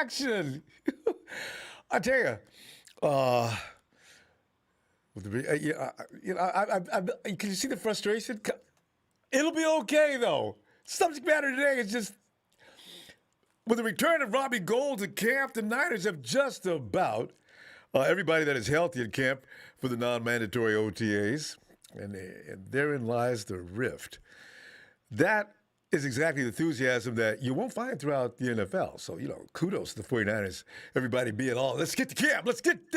action. I tell you, can you see the frustration? It'll be okay, though. Subject matter today is just, with the return of Robbie Gould to camp, the Niners have just about everybody that is healthy in camp for the non-mandatory OTAs, and therein lies the rift. That is exactly the enthusiasm that you won't find throughout the NFL. So, kudos to the 49ers. Everybody being all, let's get to camp. Let's get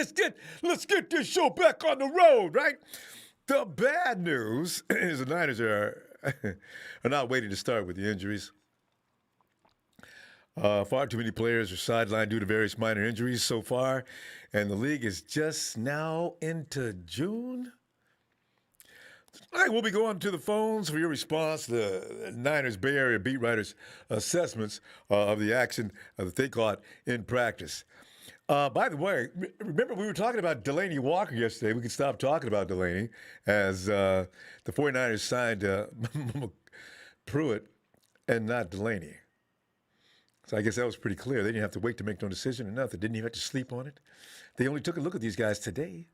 this show back on the road, right? The bad news is the Niners are not waiting to start with the injuries. Far too many players are sidelined due to various minor injuries so far, and the league is just now into June. Tonight, we'll be going to the phones for your response to the Niners Bay Area beat writers' assessments of the action that they caught in practice. By the way, remember we were talking about Delaney Walker yesterday. We could stop talking about Delaney as the 49ers signed Pruitt and not Delaney. So I guess that was pretty clear. They didn't have to wait to make no decision or nothing. Didn't even have to sleep on it. They only took a look at these guys today.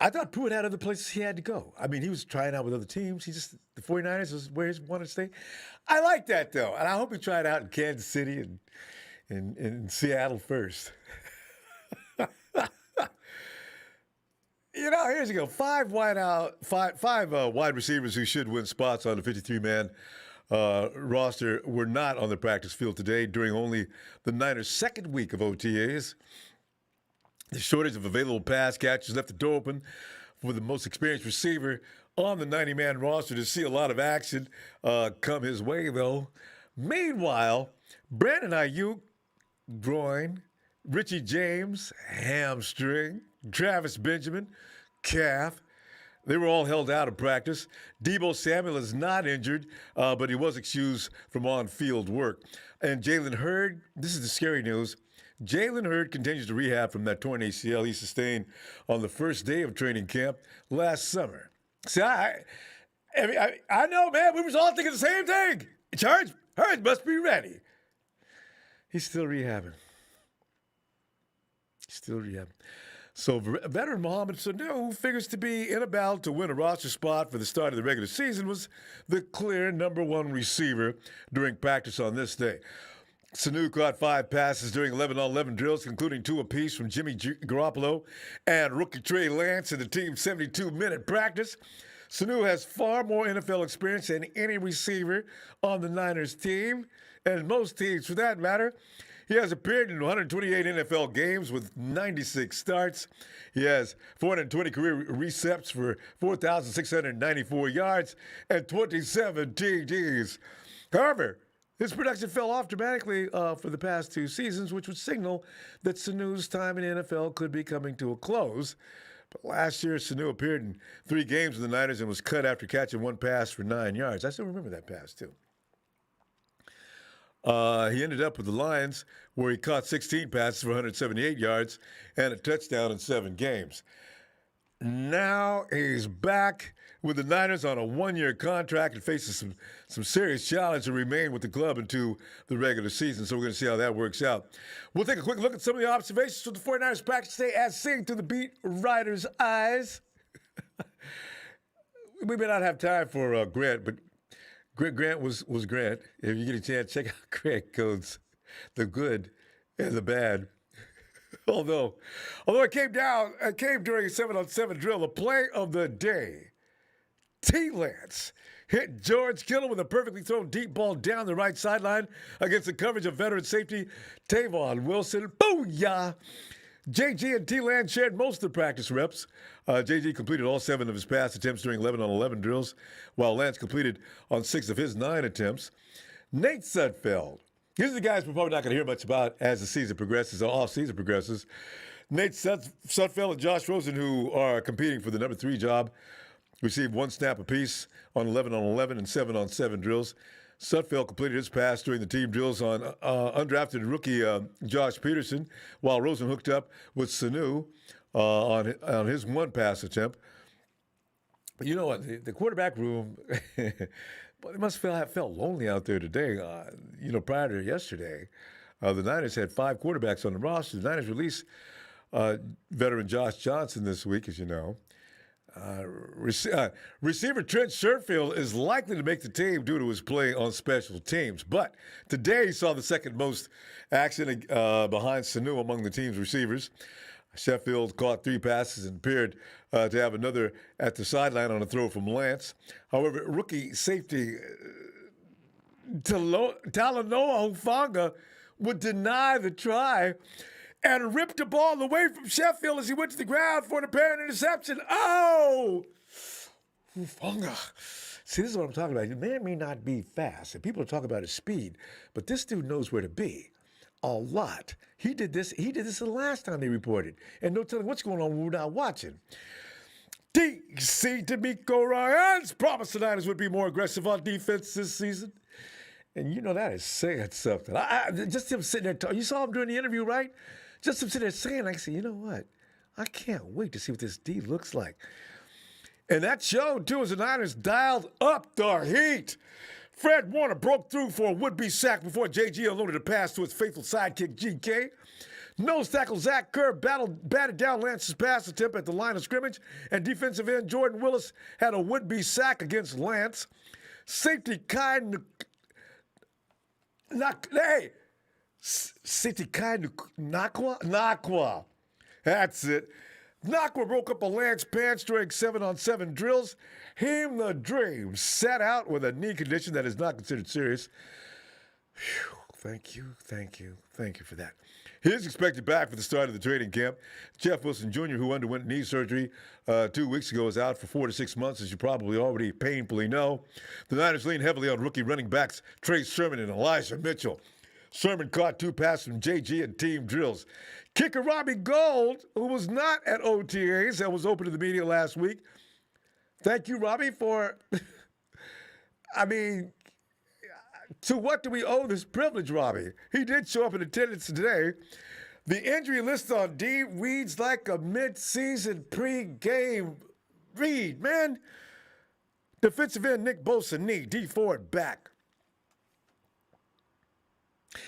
I thought Pruitt had other places he had to go. I mean, he was trying out with other teams. The 49ers was where he wanted to stay. I like that, though. And I hope he tried out in Kansas City and in Seattle first. Here's you go. Five wide receivers who should win spots on the 53-man roster were not on the practice field today during only the Niners' second week of OTAs. The shortage of available pass catchers left the door open for the most experienced receiver on the 90-man roster to see a lot of action come his way, though. Meanwhile, Brandon Ayuk, groin, Richie James, hamstring, Travis Benjamin, calf. They were all held out of practice. Deebo Samuel is not injured, but he was excused from on-field work. And Jalen Hurd, this is the scary news. Jalen Hurd continues to rehab from that torn ACL he sustained on the first day of training camp last summer. See, I know, man. We were all thinking the same thing. Hurd must be ready. He's still rehabbing. So veteran Mohamed Sanu, who figures to be in a battle to win a roster spot for the start of the regular season, was the clear number one receiver during practice on this day. Sanu caught 5 passes during 11-on-11 drills, including 2 apiece from Jimmy Garoppolo and rookie Trey Lance in the team's 72-minute practice. Sanu has far more NFL experience than any receiver on the Niners team, and most teams for that matter. He has appeared in 128 NFL games with 96 starts. He has 420 career recepts for 4,694 yards and 27 TDs. However, his production fell off dramatically for the past 2 seasons, which would signal that Sanu's time in the NFL could be coming to a close. But last year, Sanu appeared in 3 games with the Niners and was cut after catching 1 pass for 9 yards. I still remember that pass, too. He ended up with the Lions, where he caught 16 passes for 178 yards and a touchdown in 7 games. Now he's back with the Niners on a 1-year contract and faces some serious challenge to remain with the club into the regular season. So we're going to see how that works out. We'll take a quick look at some of the observations from the 49ers practice today as seen through the beat writer's eyes. We may not have time for Grant, but Grant was Grant. If you get a chance, check out Grant Codes, the good and the bad. Although it came during a 7-on-7 drill, the play of the day. T. Lance hit George Kittle with a perfectly thrown deep ball down the right sideline against the coverage of veteran safety Tavon Wilson. Booyah! JG and T. Lance shared most of the practice reps. JG completed all 7 of his pass attempts during 11-on-11 drills, while Lance completed on 6 of his 9 attempts. Nate Sudfeld. These are the guys we're probably not going to hear much about as the season progresses, or off-season progresses. Nate Sudfeld and Josh Rosen, who are competing for the number 3 job, received 1 snap apiece on 11-on-11 and 7-on-7 drills. Sudfeld completed his pass during the team drills on undrafted rookie Josh Peterson, while Rosen hooked up with Sanu on his 1 pass attempt. But you know what? The quarterback room, but it must have felt lonely out there today. Prior to yesterday, The Niners had 5 quarterbacks on the roster. The Niners released veteran Josh Johnson this week, as you know. Receiver Trent Sherfield is likely to make the team due to his play on special teams. But today he saw the second most action behind Sanu among the team's receivers. Sheffield caught 3 passes and appeared to have another at the sideline on a throw from Lance. However, rookie safety Talanoa Hufanga would deny the try and ripped the ball away from Sheffield as he went to the ground for an apparent interception. Oh! Hufanga. See, this is what I'm talking about. The man may not be fast, and people are talking about his speed, but this dude knows where to be. A lot. He did this the last time they reported. And no telling what's going on when we're not watching. DC D'Amico Ryans promised the Niners would be more aggressive on defense this season. And you know that is saying something. Just him sitting there, you saw him during the interview, right? Just him sitting there saying, I said, you know what? I can't wait to see what this D looks like. And that showed, too, as the Niners dialed up the heat. Fred Warner broke through for a would-be sack before J.G. unloaded a pass to his faithful sidekick, G.K. Nose tackle Zach Kerr batted down Lance's pass attempt at the line of scrimmage, and defensive end Jordan Willis had a would-be sack against Lance. Safety Kai Nakwa. That's it. Nakwa broke up a Lance pants during 7-on-7 drills. Him the dream sat out with a knee condition that is not considered serious. Whew, thank you for that. He is expected back for the start of the training camp. Jeff Wilson Jr., who underwent knee surgery 2 weeks ago, is out for 4 to 6 months, as you probably already painfully know. The Niners lean heavily on rookie running backs Trey Sermon and Elijah Mitchell. Sermon caught 2 passes from J.G. in team drills. Kicker Robbie Gould, who was not at OTAs and was open to the media last week. Thank you, Robbie, for, to what do we owe this privilege, Robbie? He did show up in attendance today. The injury list on D reads like a mid-season pre-game read, man. Defensive end Nick Bosa, knee. D Ford, back.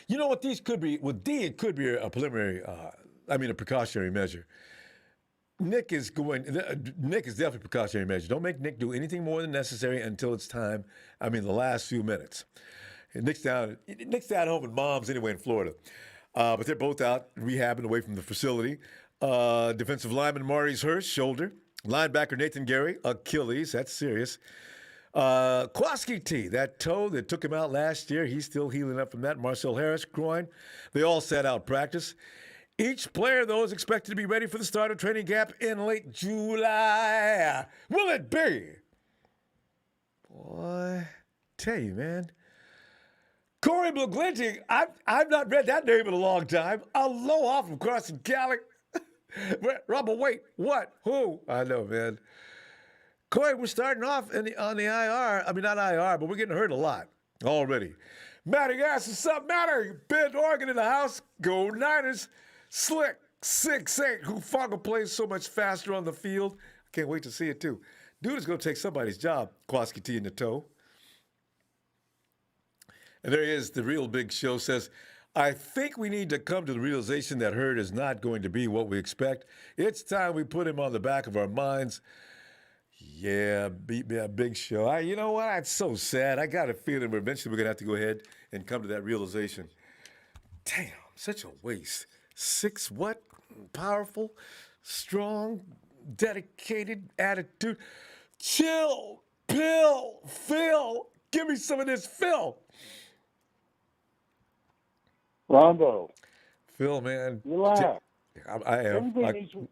You know what these could be? With D, it could be a preliminary, a precautionary measure. Nick is definitely a precautionary measure. Don't make Nick do anything more than necessary until it's time. the last few minutes. And Nick's down home with moms anyway in Florida. But they're both out rehabbing away from the facility. Defensive lineman Maurice Hurst, shoulder. Linebacker Nathan Gary, Achilles. That's serious. Kwaski T, that toe that took him out last year, he's still healing up from that. Marcel Harris, groin. They all sat out practice. Each player, though, is expected to be ready for the start of training camp in late July. Will it be? Boy, tell you, man. Corey McGlinchey, I've not read that name in a long time. Aloha from Carson Cali. Ronbo, wait, what? Who? I know, man. Corey, we're starting off on the IR. Not IR, but we're getting hurt a lot already. Matty asks, what's up, Matty? Bend Oregon in the house. Go Niners. Slick 6'8", Hufanga plays so much faster on the field. I can't wait to see it, too. Dude is going to take somebody's job. Kwaski T in the toe. And there he is. The real big show says, I think we need to come to the realization that Hurd is not going to be what we expect. It's time we put him on the back of our minds. Yeah, beat me a big show. You know what? It's so sad. I got a feeling eventually we're going to have to go ahead and come to that realization. Damn, such a waste. 6 what? Powerful, strong, dedicated attitude. Chill, pill, Phil. Give me some of this, Phil. Ronbo. Phil, man. Relax. I am.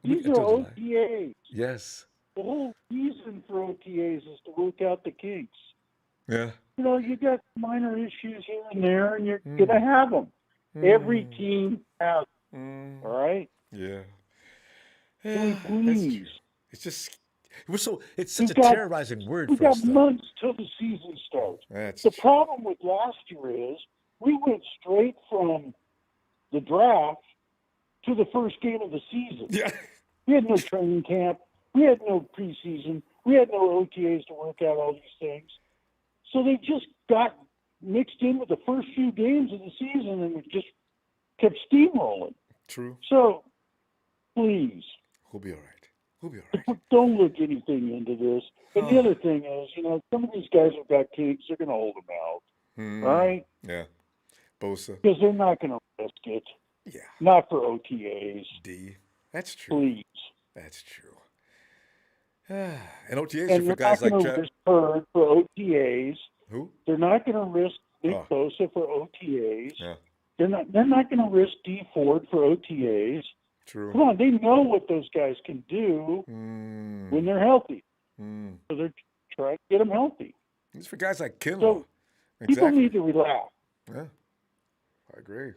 These are OTAs. Yes. The whole reason for OTAs is to work out the kinks. Yeah. You got minor issues here and there, and you're going to have them. Every team has them. All right? Yeah. Please. It's just, it's such a terrorizing word for us. We got months till the season starts. The problem with last year is we went straight from the draft to the first game of the season. Yeah. We had no training camp. We had no preseason. We had no OTAs to work out all these things. So they just got mixed in with the first few games of the season and were just kept steamrolling. True. So, please. We'll be all right. We'll be all right. Don't look anything into this. And the other thing is, some of these guys have got kinks. They're going to hold them out. All right? Yeah. Bosa. Because they're not going to risk it. Yeah. Not for OTAs. That's true. Please. That's true. And OTAs and are for guys like Travis. Risk Bird for OTAs. Who? They're not going to risk Nick Bosa for OTAs. Yeah. They're not going to risk D Ford for OTAs. True. Come on, they know what those guys can do when they're healthy. So they're trying to get them healthy. It's for guys like Kinlaw. So people need to relax. Yeah, I agree.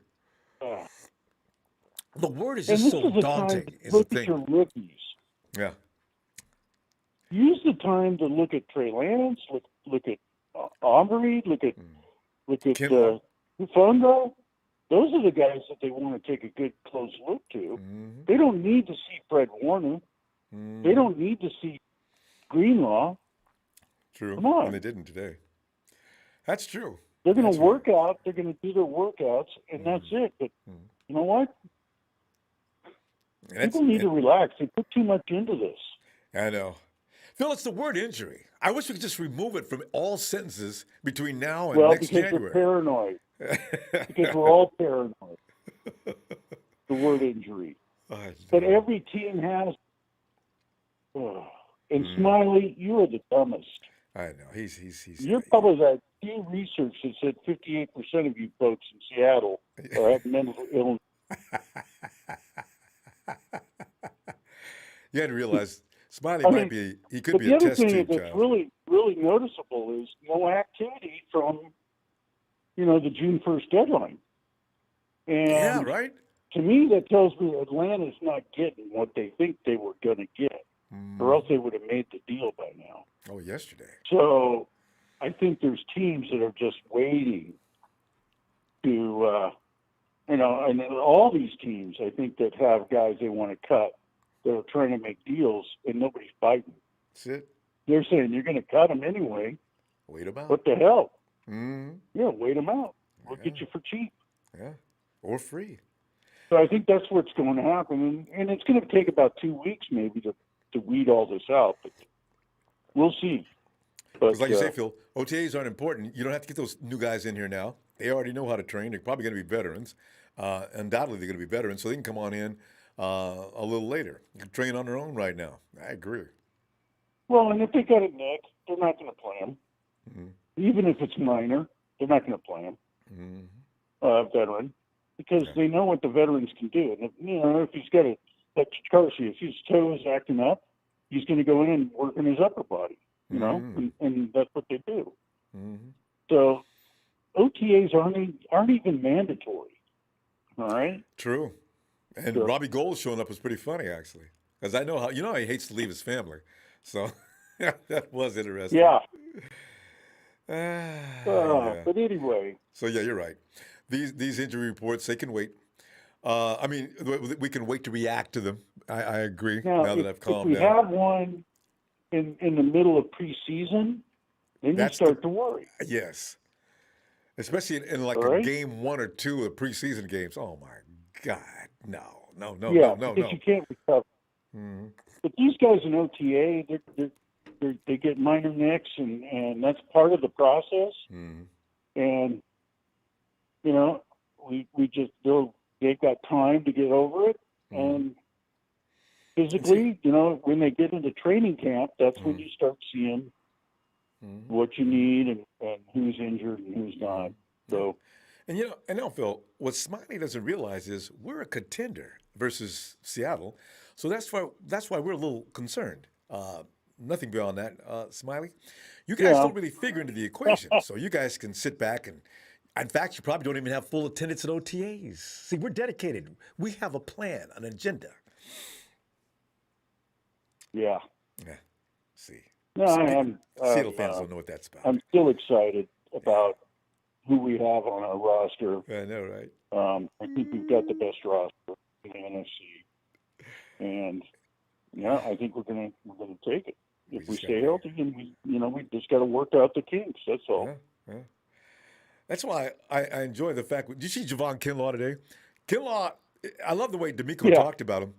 The word is just and so this is daunting. Time to look at your rookies. Yeah. Use the time to look at Trey Lance, look at Omri, look at Fonda. Those are the guys that they want to take a good close look to. They don't need to see Fred Warner. They don't need to see Greenlaw. True. Come on. And they didn't today. That's true. They're going to work out. They're going to do their workouts, and that's it. But you know what? People need to relax. They put too much into this. I know. Phil, it's the word injury. I wish we could just remove it from all sentences between now and next January. They're paranoid. Because we're all paranoid. The word injury. But every team has. And Smiley, you are the dumbest. I know. He's You're probably that team research that said 58% of you folks in Seattle are having mental illness. You had to realize Smiley he could be a test tube child. The other thing that's really, really noticeable is no activity from, the June 1st deadline. And yeah, right. To me, that tells me Atlanta's not getting what they think they were going to get, or else they would have made the deal by now. Oh, yesterday. So I think there's teams that are just waiting to, and all these teams, I think, that have guys they want to cut, they're trying to make deals, and nobody's biting. That's it. They're saying, you're going to cut them anyway. Wait them out. What the hell? Yeah, wait them out. We'll get you for cheap. Yeah, or free. So I think that's what's going to happen. And it's going to take about 2 weeks maybe to weed all this out. But we'll see. Because like you say, Phil, OTAs aren't important. You don't have to get those new guys in here now. They already know how to train. They're probably going to be veterans. Undoubtedly, they're going to be veterans, so they can come on in a little later. They can train on their own right now. I agree. Well, and if they got a nick, they're not going to play him. Even if it's minor, they're not going to play him. Veteran. Because they know what the veterans can do. And if he's got like Chikarsky, if his toe is acting up, he's going to go in and work on his upper body, and that's what they do. So OTAs aren't even mandatory. All right? True. And so, Robbie Gould showing up was pretty funny, actually. Because I know how he hates to leave his family. So that was interesting. Yeah. Yeah. But anyway. So, yeah, you're right. These injury reports, they can wait. We can wait to react to them. I agree now that I've calmed down. If we have one in the middle of preseason, then you start to worry. Yes. Especially in like a game 1 or 2 of preseason games. Oh, my God. No. Because you can't recover. But these guys in OTA, they get minor nicks, and that's part of the process. And they've got time to get over it, and physically, when they get into training camp, that's when you start seeing what you need and who's injured and who's not. So, and now, Phil, what Smiley doesn't realize is we're a contender versus Seattle, so that's why we're a little concerned. Nothing beyond that, Smiley. You guys don't really figure into the equation, so you guys can sit back and. In fact, you probably don't even have full attendance at OTAs. See, we're dedicated. We have a plan, an agenda. Yeah. See. No, Seattle fans don't know what that's about. I'm still excited about who we have on our roster. I know, right? I think we've got the best roster in the NFC, and I think we're gonna take it if we stay healthy, and we just got to work out the kinks. That's all. Yeah. That's why I enjoy the fact. Did you see Javon Kinlaw today? Kinlaw, I love the way D'Amico talked about him.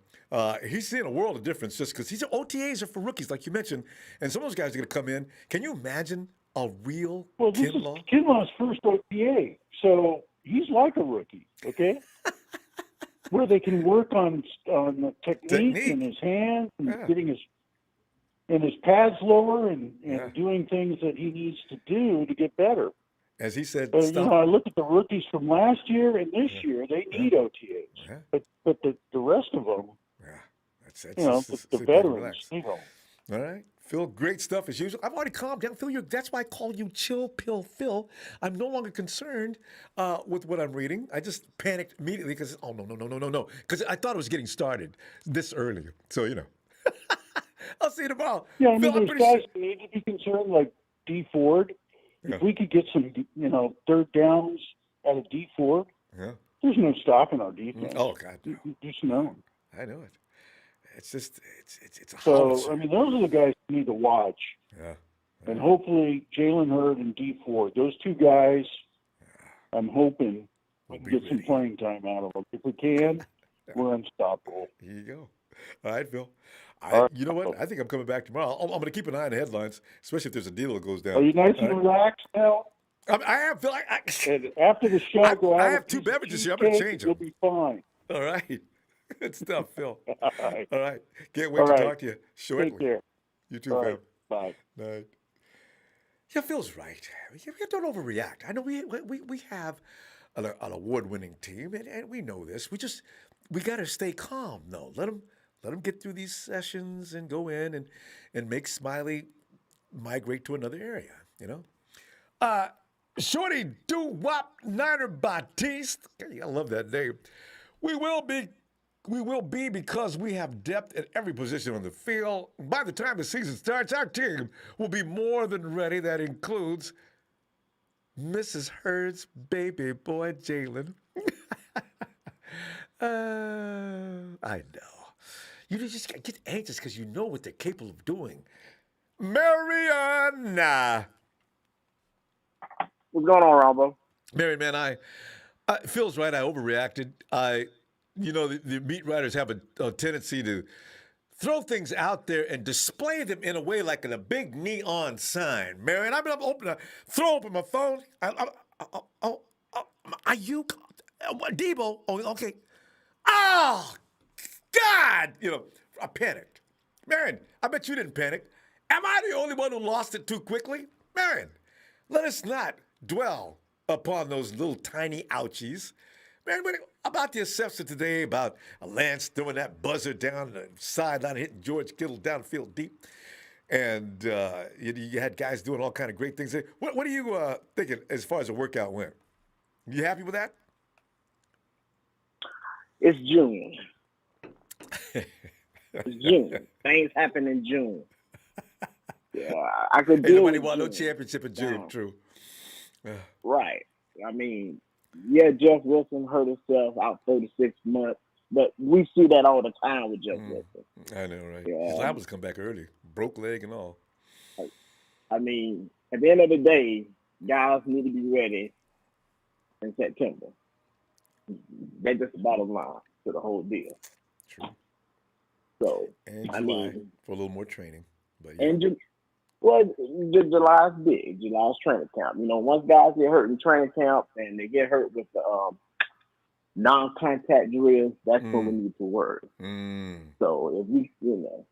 He's seeing a world of difference just because OTAs are for rookies, like you mentioned, and some of those guys are going to come in. Can you imagine a real Kinlaw? This is Kinlaw's first OTA, so he's like a rookie, okay? Where they can work on the technique in his hands and getting his pads lower and doing things that he needs to do to get better. As he said, I look at the rookies from last year and this year; they need OTAs, but the rest of them, the veterans, they don't. All right, Phil, great stuff as usual. I've already calmed down, Phil. That's why I call you Chill Pill Phil. I'm no longer concerned with what I'm reading. I just panicked immediately because no, because I thought it was getting started this early. So I'll see you tomorrow. Yeah, I mean, Phil, there's guys who need to be concerned, like D Ford. If we could get some, third downs out of D Ford, there's no stopping our defense. Oh God, no. Just no. I know it. It's just it's a so. I mean, those are the guys you need to watch. Yeah. And hopefully, Jalen Hurd and D Ford, those two guys, I'm hoping we can get some playing time out of them. If we can, we're unstoppable. Here you go. All right, Phil. You know what? I think I'm coming back tomorrow. I'm going to keep an eye on the headlines, especially if there's a deal that goes down. Are you nice and relaxed now? I am, Phil. And after the show, I have 2 beverages here. I'm going to change them. You'll be fine. All right. Good stuff, Phil. All right. Can't wait to talk to you shortly. Take care. You too, Phil. Bye. Night. Yeah, Phil's right. We don't overreact. I know we have an award-winning team, and we know this. We got to stay calm, though. Let them get through these sessions and go in and make Smiley migrate to another area, Shorty Doo-Wop Niner Batiste. I love that name. We will be because we have depth at every position on the field. By the time the season starts, our team will be more than ready. That includes Mrs. Hurd's baby boy, Jalen. I know. You just get anxious because you know what they're capable of doing. Mariana. What's going on, Ronbo? Marion, man, Phil's right. I overreacted. The beat writers have a tendency to throw things out there and display them in a way like in a big neon sign. Marion, I've been throw open my phone. Are you Debo? Oh, okay. Oh, God! I panicked. Marion, I bet you didn't panic. Am I the only one who lost it too quickly? Marion, let us not dwell upon those little tiny ouchies. Marion, what about the assessment today about Lance throwing that buzzer down the sideline, hitting George Kittle downfield deep? And you had guys doing all kind of great things. What are you thinking as far as the workout went? You happy with that? It's June. It's June. Things happen in June. Yeah, I could do. Nobody won no championship in June. True. Right. I mean, Jeff Wilson hurt himself out 36 months, but we see that all the time with Jeff Wilson. I know, right? His linebackers come back early, broke leg and all. I mean, at the end of the day, guys need to be ready in September. That's just the bottom line to the whole deal. True. So, and July for a little more training. But July's big. July's training camp. Once guys get hurt in training camp and they get hurt with the non-contact drills, that's when we need to worry. So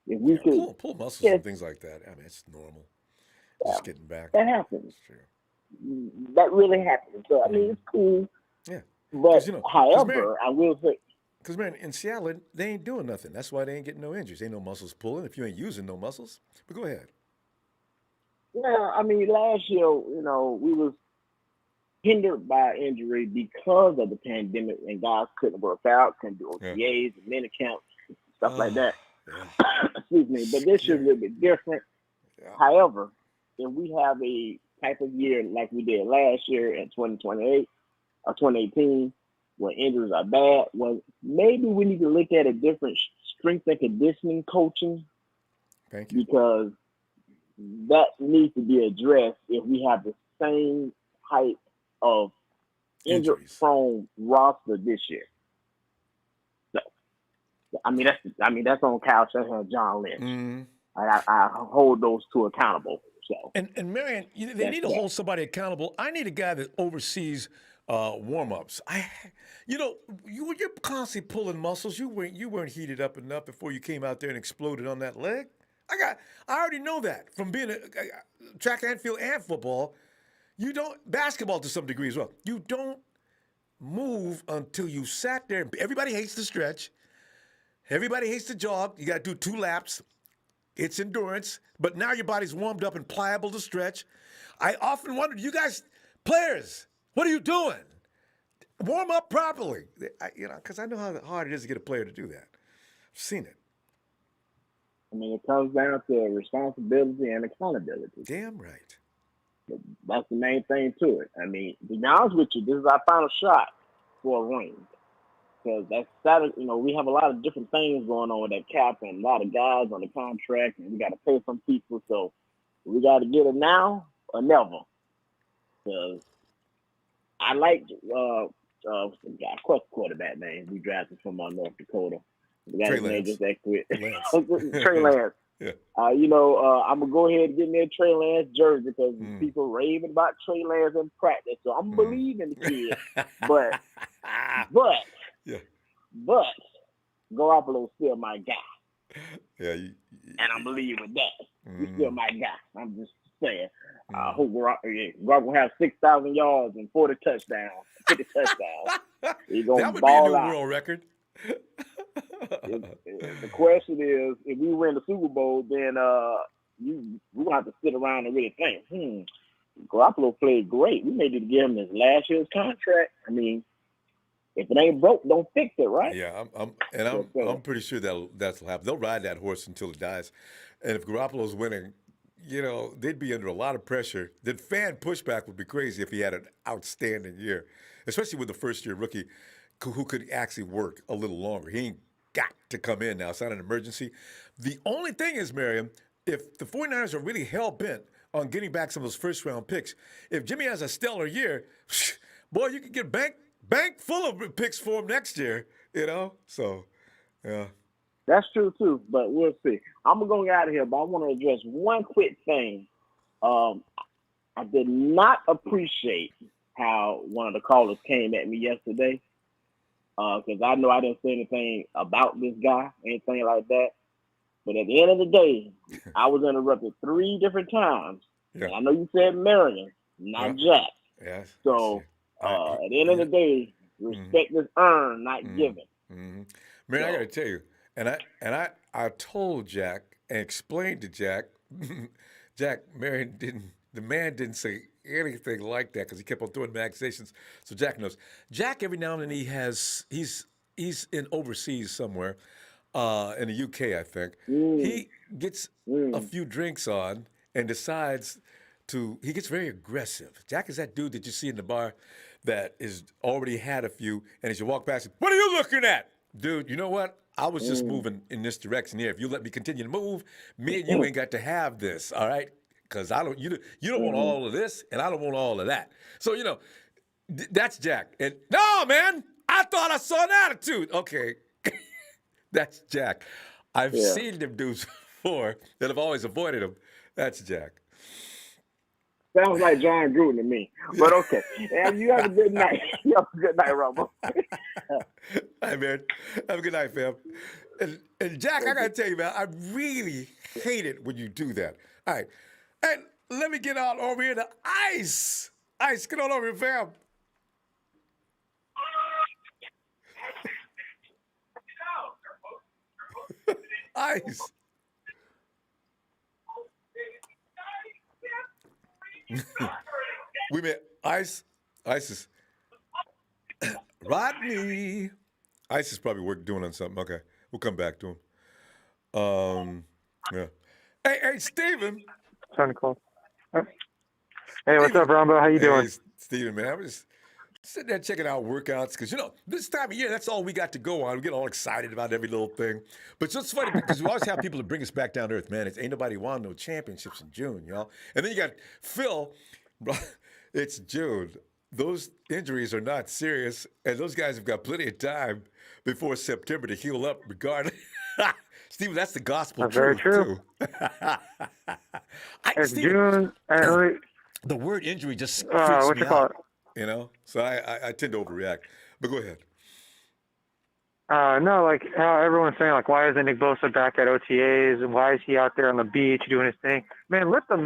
if we could pull muscles and things like that, I mean, it's normal. Just getting back. That happens. That really happens. So I mean, it's cool. Yeah. But however, I will say. Because, man, in Seattle, they ain't doing nothing. That's why they ain't getting no injuries. Ain't no muscles pulling if you ain't using no muscles. But go ahead. Yeah, I mean, last year, we was hindered by injury because of the pandemic, and guys couldn't work out, couldn't do OTAs, and mini camps, stuff like that. Yeah. Excuse me. But this year's a little bit different. Yeah. However, if we have a type of year like we did last year in 2028 or 2018, when injuries are bad, well, maybe we need to look at a different strength and conditioning coaching. Thank you. Because that needs to be addressed if we have the same type of injury-prone roster this year. that's on Kyle Shanahan and John Lynch. Mm-hmm. I hold those two accountable. So And Marion, they need to hold somebody accountable. I need a guy that oversees warm-ups. You're constantly pulling muscles. You weren't heated up enough before you came out there and exploded on that leg. I already know that from being a track and field and football. You don't basketball to some degree as well. You don't move until you sat there. Everybody hates to stretch. Everybody hates to jog. You got to do 2 laps. It's endurance, but now your body's warmed up and pliable to stretch. I often wondered, you guys, players, what are you doing? Warm up properly, because I know how hard it is to get a player to do that. I've seen it. It comes down to responsibility and accountability. Damn right. That's the main thing to it. To be honest with you, this is our final shot for a ring. Because that's Saturday, we have a lot of different things going on with that cap and a lot of guys on the contract, and we got to pay some people. So we got to get it now or never. Because I like what's the guy, quarterback name we drafted from North Dakota. The guy's name just that quit. Trey Lance. Yeah. I'm gonna go ahead and get me a Trey Lance jersey because people raving about Trey Lance in practice. So I'm believing the kid, but. But Garoppolo's still my guy. Yeah, and I'm believing that. He's still my guy. I'm just saying. I hope Garoppolo will have 6,000 yards and 50 touchdowns. He's gonna that would ball be a new out. world record. The question is, if we win the Super Bowl, then we gonna have to sit around and really think. Garoppolo played great. We may need to give him his last year's contract. If it ain't broke, don't fix it, right? Yeah, I'm pretty sure that'll happen. They'll ride that horse until it dies. And if Garoppolo's winning, they'd be under a lot of pressure. The fan pushback would be crazy if he had an outstanding year, especially with the first-year rookie who could actually work a little longer. He ain't got to come in now. It's not an emergency. The only thing is, Miriam, if the 49ers are really hell-bent on getting back some of those first-round picks, if Jimmy has a stellar year, boy, you could get bank full of picks for him next year, So, yeah. That's true, too, but we'll see. I'm going to go out of here, but I want to address one quick thing. I did not appreciate how one of the callers came at me yesterday because I know I didn't say anything about this guy, anything like that. But at the end of the day, I was interrupted 3 different times. Yeah. And I know you said Marion, not Jack. Yes. So... at the end of the day, respect is earned, not given. Man, I got to tell you, and I told Jack and explained to Jack, the man didn't say anything like that because he kept on throwing the accusations. So Jack knows. Jack every now and then he's in overseas somewhere, in the UK, I think. He gets a few drinks on and decides he gets very aggressive. Jack is that dude that you see in the bar that is already had a few, and as you walk past him, what are you looking at? Dude, you know what? I was just moving in this direction here. If you let me continue to move, me and you ain't got to have this, all right? Because you don't want all of this, and I don't want all of that. So, that's Jack. And no, man, I thought I saw an attitude. Okay, that's Jack. I've seen them dudes before that have always avoided him. That's Jack. Sounds like John Gruden to me. But okay. And you have a good night. You have a good night, Ronbo. Hi, man. Have a good night, fam. And Jack, I got to tell you, man, I really hate it when you do that. All right. And let me get out over here to Ice. Ice, get on over here, fam. Ice. We met Ice is Rodney. Ice is probably doing on something. Okay, we'll come back to him. Yeah. Hey, Steven. Trying to call. Hey, what's up, Ronbo? How you doing? Hey, Steven, man, I was sitting there checking out workouts because, this time of year, that's all we got to go on. We get all excited about every little thing. But it's funny because we always have people to bring us back down to earth, man. Ain't nobody won no championships in June, y'all. And then you got Phil. It's June. Those injuries are not serious, and those guys have got plenty of time before September to heal up regardless. Steve, that's the gospel That's truth, very true. too. It's Steven, June. the word injury just freaks What me you call out, it? So I tend to overreact. But go ahead. No, like how everyone's saying, like, why isn't Nick Bosa back at OTAs and why is he out there on the beach doing his thing? Man, let the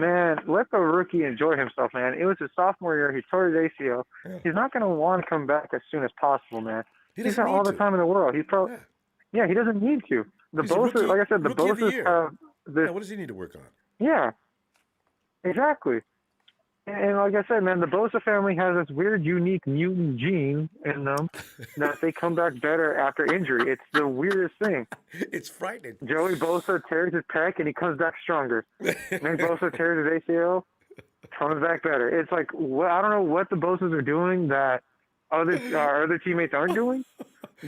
rookie enjoy himself, man. It was his sophomore year. He tore his ACL. Yeah. He's not going to want to come back as soon as possible, man. He's got need all the to. time in the world. He doesn't need to. The He's a Bosa, rookie- like I said, the rookie of the Bosas year. have this. Yeah, what does he need to work on? Yeah, exactly. And like I said, man, the Bosa family has this weird, unique mutant gene in them that they come back better after injury. It's the weirdest thing. It's frightening. Joey Bosa tears his pec and he comes back stronger. Nick Bosa tears his ACL, comes back better. It's like, I don't know what the Bosas are doing that other teammates aren't doing,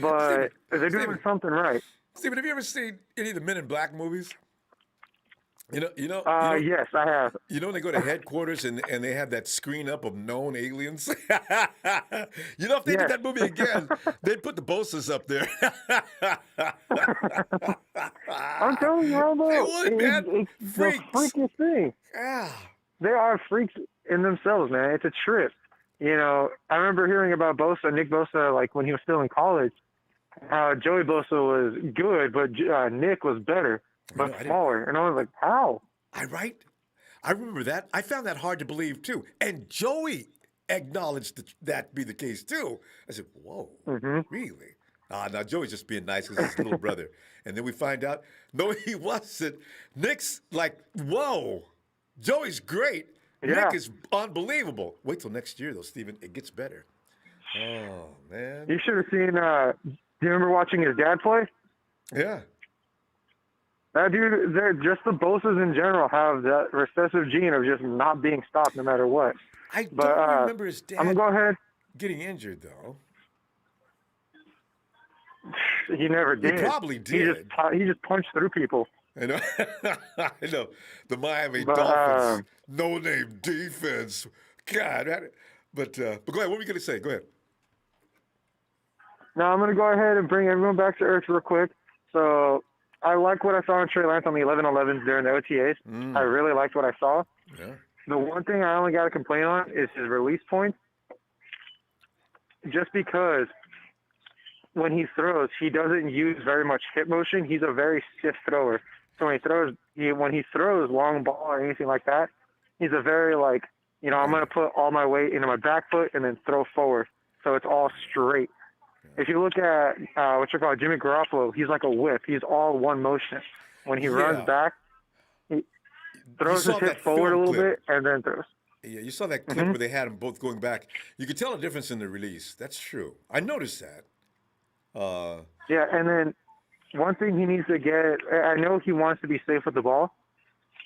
but they're doing something right. Steven, have you ever seen any of the Men in Black movies? Yes, I have. You know when they go to headquarters and they have that screen up of known aliens? If they did that movie again, they'd put the Bosas up there. I'm telling you, Ronbo, They would, man. It's Freaks. the freakiest thing. Yeah. They are freaks in themselves, man. It's a trip. I remember hearing about Nick Bosa, like when he was still in college, how Joey Bosa was good, but Nick was better, but smaller. And I was like, how? I remember that. I found that hard to believe, too. And Joey acknowledged that to be the case, too. I said, whoa, really? Now Joey's just being nice because he's his little brother. And then we find out, no, he wasn't. Nick's like, whoa, Joey's great. Yeah. Nick is unbelievable. Wait till next year, though, Steven. It gets better. Oh, man. You should have seen, do you remember watching his dad play? Yeah. That dude, just the Bosas in general have that recessive gene of just not being stopped no matter what. I don't remember his dad I'm going to go ahead. getting injured, though. He never did. He probably did. He just punched through people. I know. I know. The Miami Dolphins, no-name defense. God. But go ahead. What were you going to say? Go ahead. Now I'm going to go ahead and bring everyone back to earth real quick. So I like what I saw in Trey Lance on the 11-11s during the OTAs. I really liked what I saw. Yeah. The one thing I only got to complain on is his release points. Just because when he throws, he doesn't use very much hip motion. He's a very stiff thrower. So when he throws long ball or anything like that, he's a very I'm going to put all my weight into my back foot and then throw forward. So it's all straight. If you look at Jimmy Garoppolo, he's like a whip. He's all one motion. When he runs back, he throws his hips forward a little bit and then throws. Yeah, you saw that clip where they had them both going back. You could tell a difference in the release. That's true. I noticed that. Yeah, and then one thing he needs to get, I know he wants to be safe with the ball,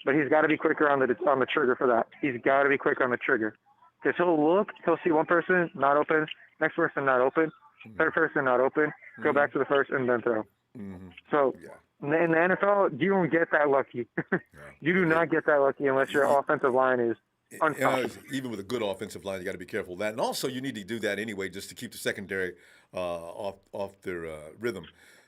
but he's got to be quicker on the trigger for that. He's got to be quicker on the trigger. Because he'll see one person not open, next person not open, third person not open, go back to the first and then throw. So in the NFL, you don't get that lucky. You do not get that lucky unless your offensive line is unstoppable. Even with a good offensive line, you got to be careful of that. And also, you need to do that anyway just to keep the secondary off their rhythm.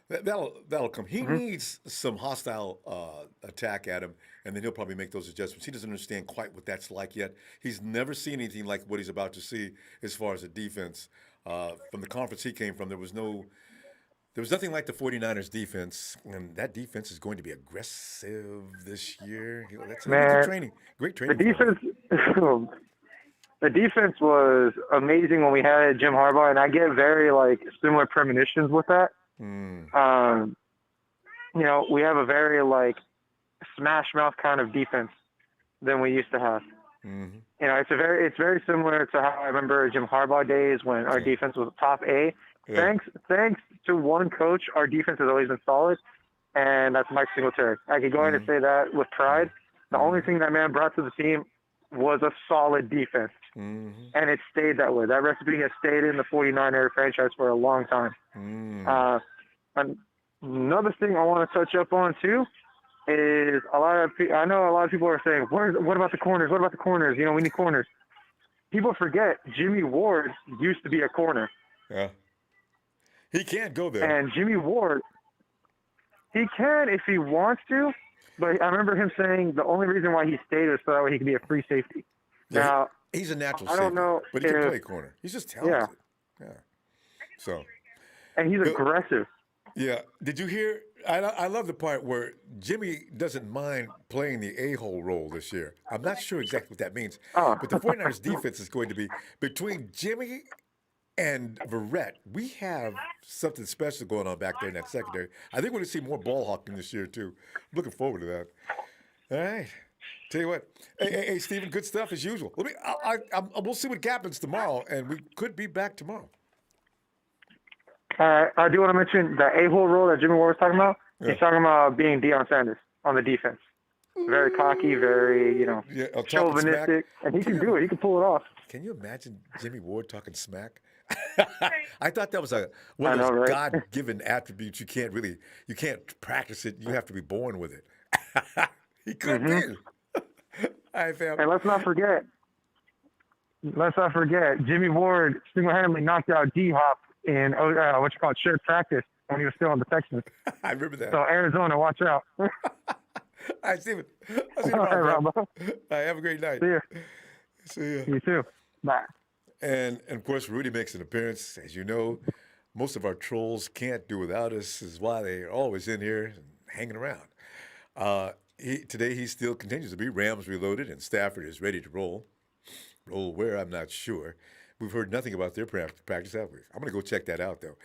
That'll come. He needs some hostile attack at him, and then he'll probably make those adjustments. He doesn't understand quite what that's like yet. He's never seen anything like what he's about to see as far as a defense. From the conference he came from, there was nothing like the 49ers defense, and that defense is going to be aggressive this year. That's good training. Great training. The defense was amazing when we had Jim Harbaugh, and I get very similar premonitions with that. We have a very smash mouth kind of defense than we used to have. It's very similar to how I remember Jim Harbaugh days when our defense was top A. Yeah. Thanks to one coach, our defense has always been solid, and that's Mike Singletary. I could go ahead and say that with pride. The only thing that man brought to the team was a solid defense, and it stayed that way. That recipe has stayed in the 49er franchise for a long time. Another thing I want to touch up on too is I know a lot of people are saying, what about the corners? What about the corners? We need corners. People forget Jimmy Ward used to be a corner. Yeah. He can't go there. And Jimmy Ward, he can if he wants to, but I remember him saying the only reason why he stayed was so that way he could be a free safety. Yeah, Now, he's a natural I safety, don't know but he can if- play corner. He's just talented. Yeah. So. and he's aggressive. Yeah. Did you hear? I love the part where Jimmy doesn't mind playing the a-hole role this year. I'm not sure exactly what that means, Oh. but the 49ers defense is going to be between Jimmy and Verrett. We have something special going on back there in that secondary. I think we're going to see more ball hawking this year too. I'm looking forward to that. All right. Tell you what, hey, Stephen, good stuff as usual. We'll see what happens tomorrow, and we could be back tomorrow. I do want to mention the a-hole role that Jimmy Ward was talking about. Yeah. He's talking about being Deion Sanders on the defense. Very cocky, very, chauvinistic. And he can do it. He can pull it off. Can you imagine Jimmy Ward talking smack? I thought that was one I of know, those right? God-given attributes you can't practice it. You have to be born with it. He could be. All right, fam. And let's not forget, Jimmy Ward single-handedly knocked out D-Hop in shared practice when he was still on the Texans. I remember that. So Arizona, watch out. All right, Steven. I'll see you All right, tomorrow, bro. Ronbo. All right, have a great night. See you. See ya. You too. Bye. And of course, Rudy makes an appearance. As you know, most of our trolls can't do without us. Is why they're always in here and hanging around. Today he still continues to be Rams reloaded, and Stafford is ready to roll. Roll where? I'm not sure. We've heard nothing about their practice, have we? I'm going to go check that out, though.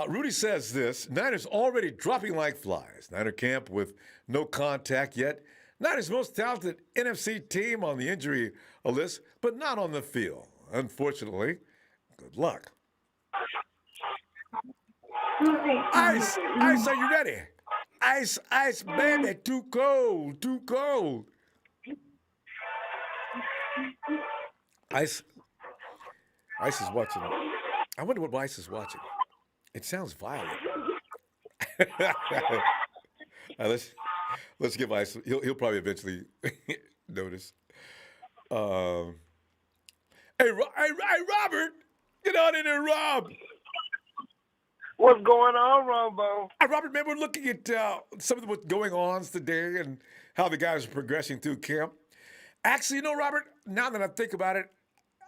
Rudy says this, Niners already dropping like flies. Niner camp with no contact yet. Niners most talented NFC team on the injury list, but not on the field. Unfortunately, good luck. Ice, are you ready? Ice, baby, too cold. Ice is watching. I wonder what Ice is watching. It sounds violent. Let's give Ice. He'll probably eventually notice. Hey, Robert, get on in there, Rob. What's going on, Ronbo? Robert, remember looking at some of what's going on today and how the guys are progressing through camp. Actually, Robert, now that I think about it,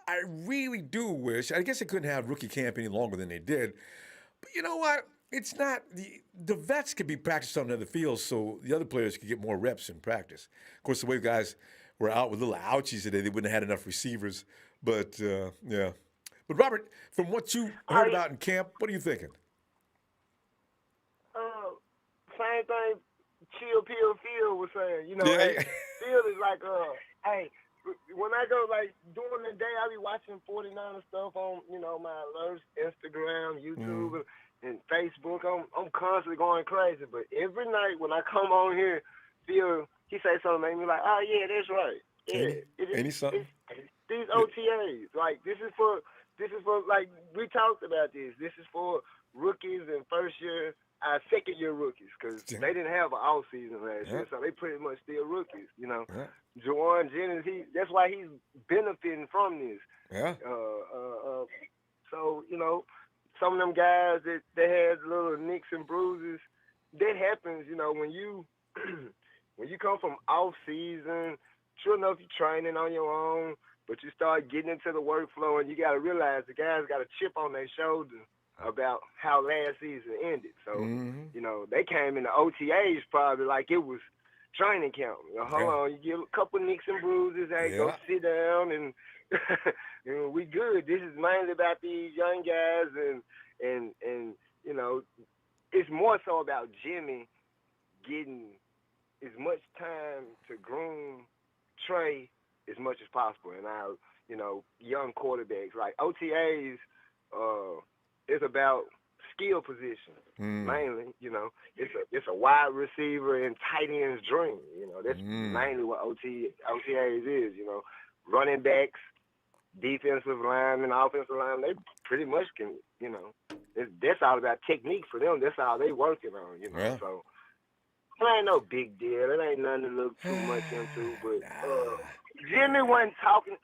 I really do wish, I guess they couldn't have rookie camp any longer than they did. But you know what? It's not, the vets could be practiced on other fields so the other players could get more reps in practice. Of course, the way guys were out with little ouchies today, they wouldn't have had enough receivers. But, yeah. But, Robert, from what you heard about in camp, what are you thinking? Same thing Chill Field was saying. Yeah. Hey, Field is like, hey, when I go, like, during the day, I be watching 49er stuff on, my alerts, Instagram, YouTube, and Facebook. I'm constantly going crazy. But every night when I come on here, Field, he say something make me like, oh, yeah, that's right. Yeah. These OTAs, like, this is for, like, we talked about this. This is for rookies and second-year rookies, because they didn't have an off-season last year, so they pretty much still rookies, Yeah. Javon Jennings, that's why he's benefiting from this. Yeah. So, some of them guys that had little nicks and bruises, that happens, when you when you come from off-season, sure enough, you're training on your own, but you start getting into the workflow, and you got to realize the guys got a chip on their shoulder about how last season ended. So, they came in the OTAs probably like it was training camp. Hold on, you get a couple nicks and bruises, go sit down, and we good. This is mainly about these young guys, and it's more so about Jimmy getting as much time to groom Trey as much as possible. And our, young quarterbacks, like OTAs, it's about skill position mainly. It's a wide receiver and tight end's dream. That's mainly what OTAs is. Running backs, defensive linemen, offensive linemen, they pretty much can. That's all about technique for them. That's all they working on. Yeah. So it ain't no big deal. It ain't nothing to look too much into. But Jimmy wasn't talking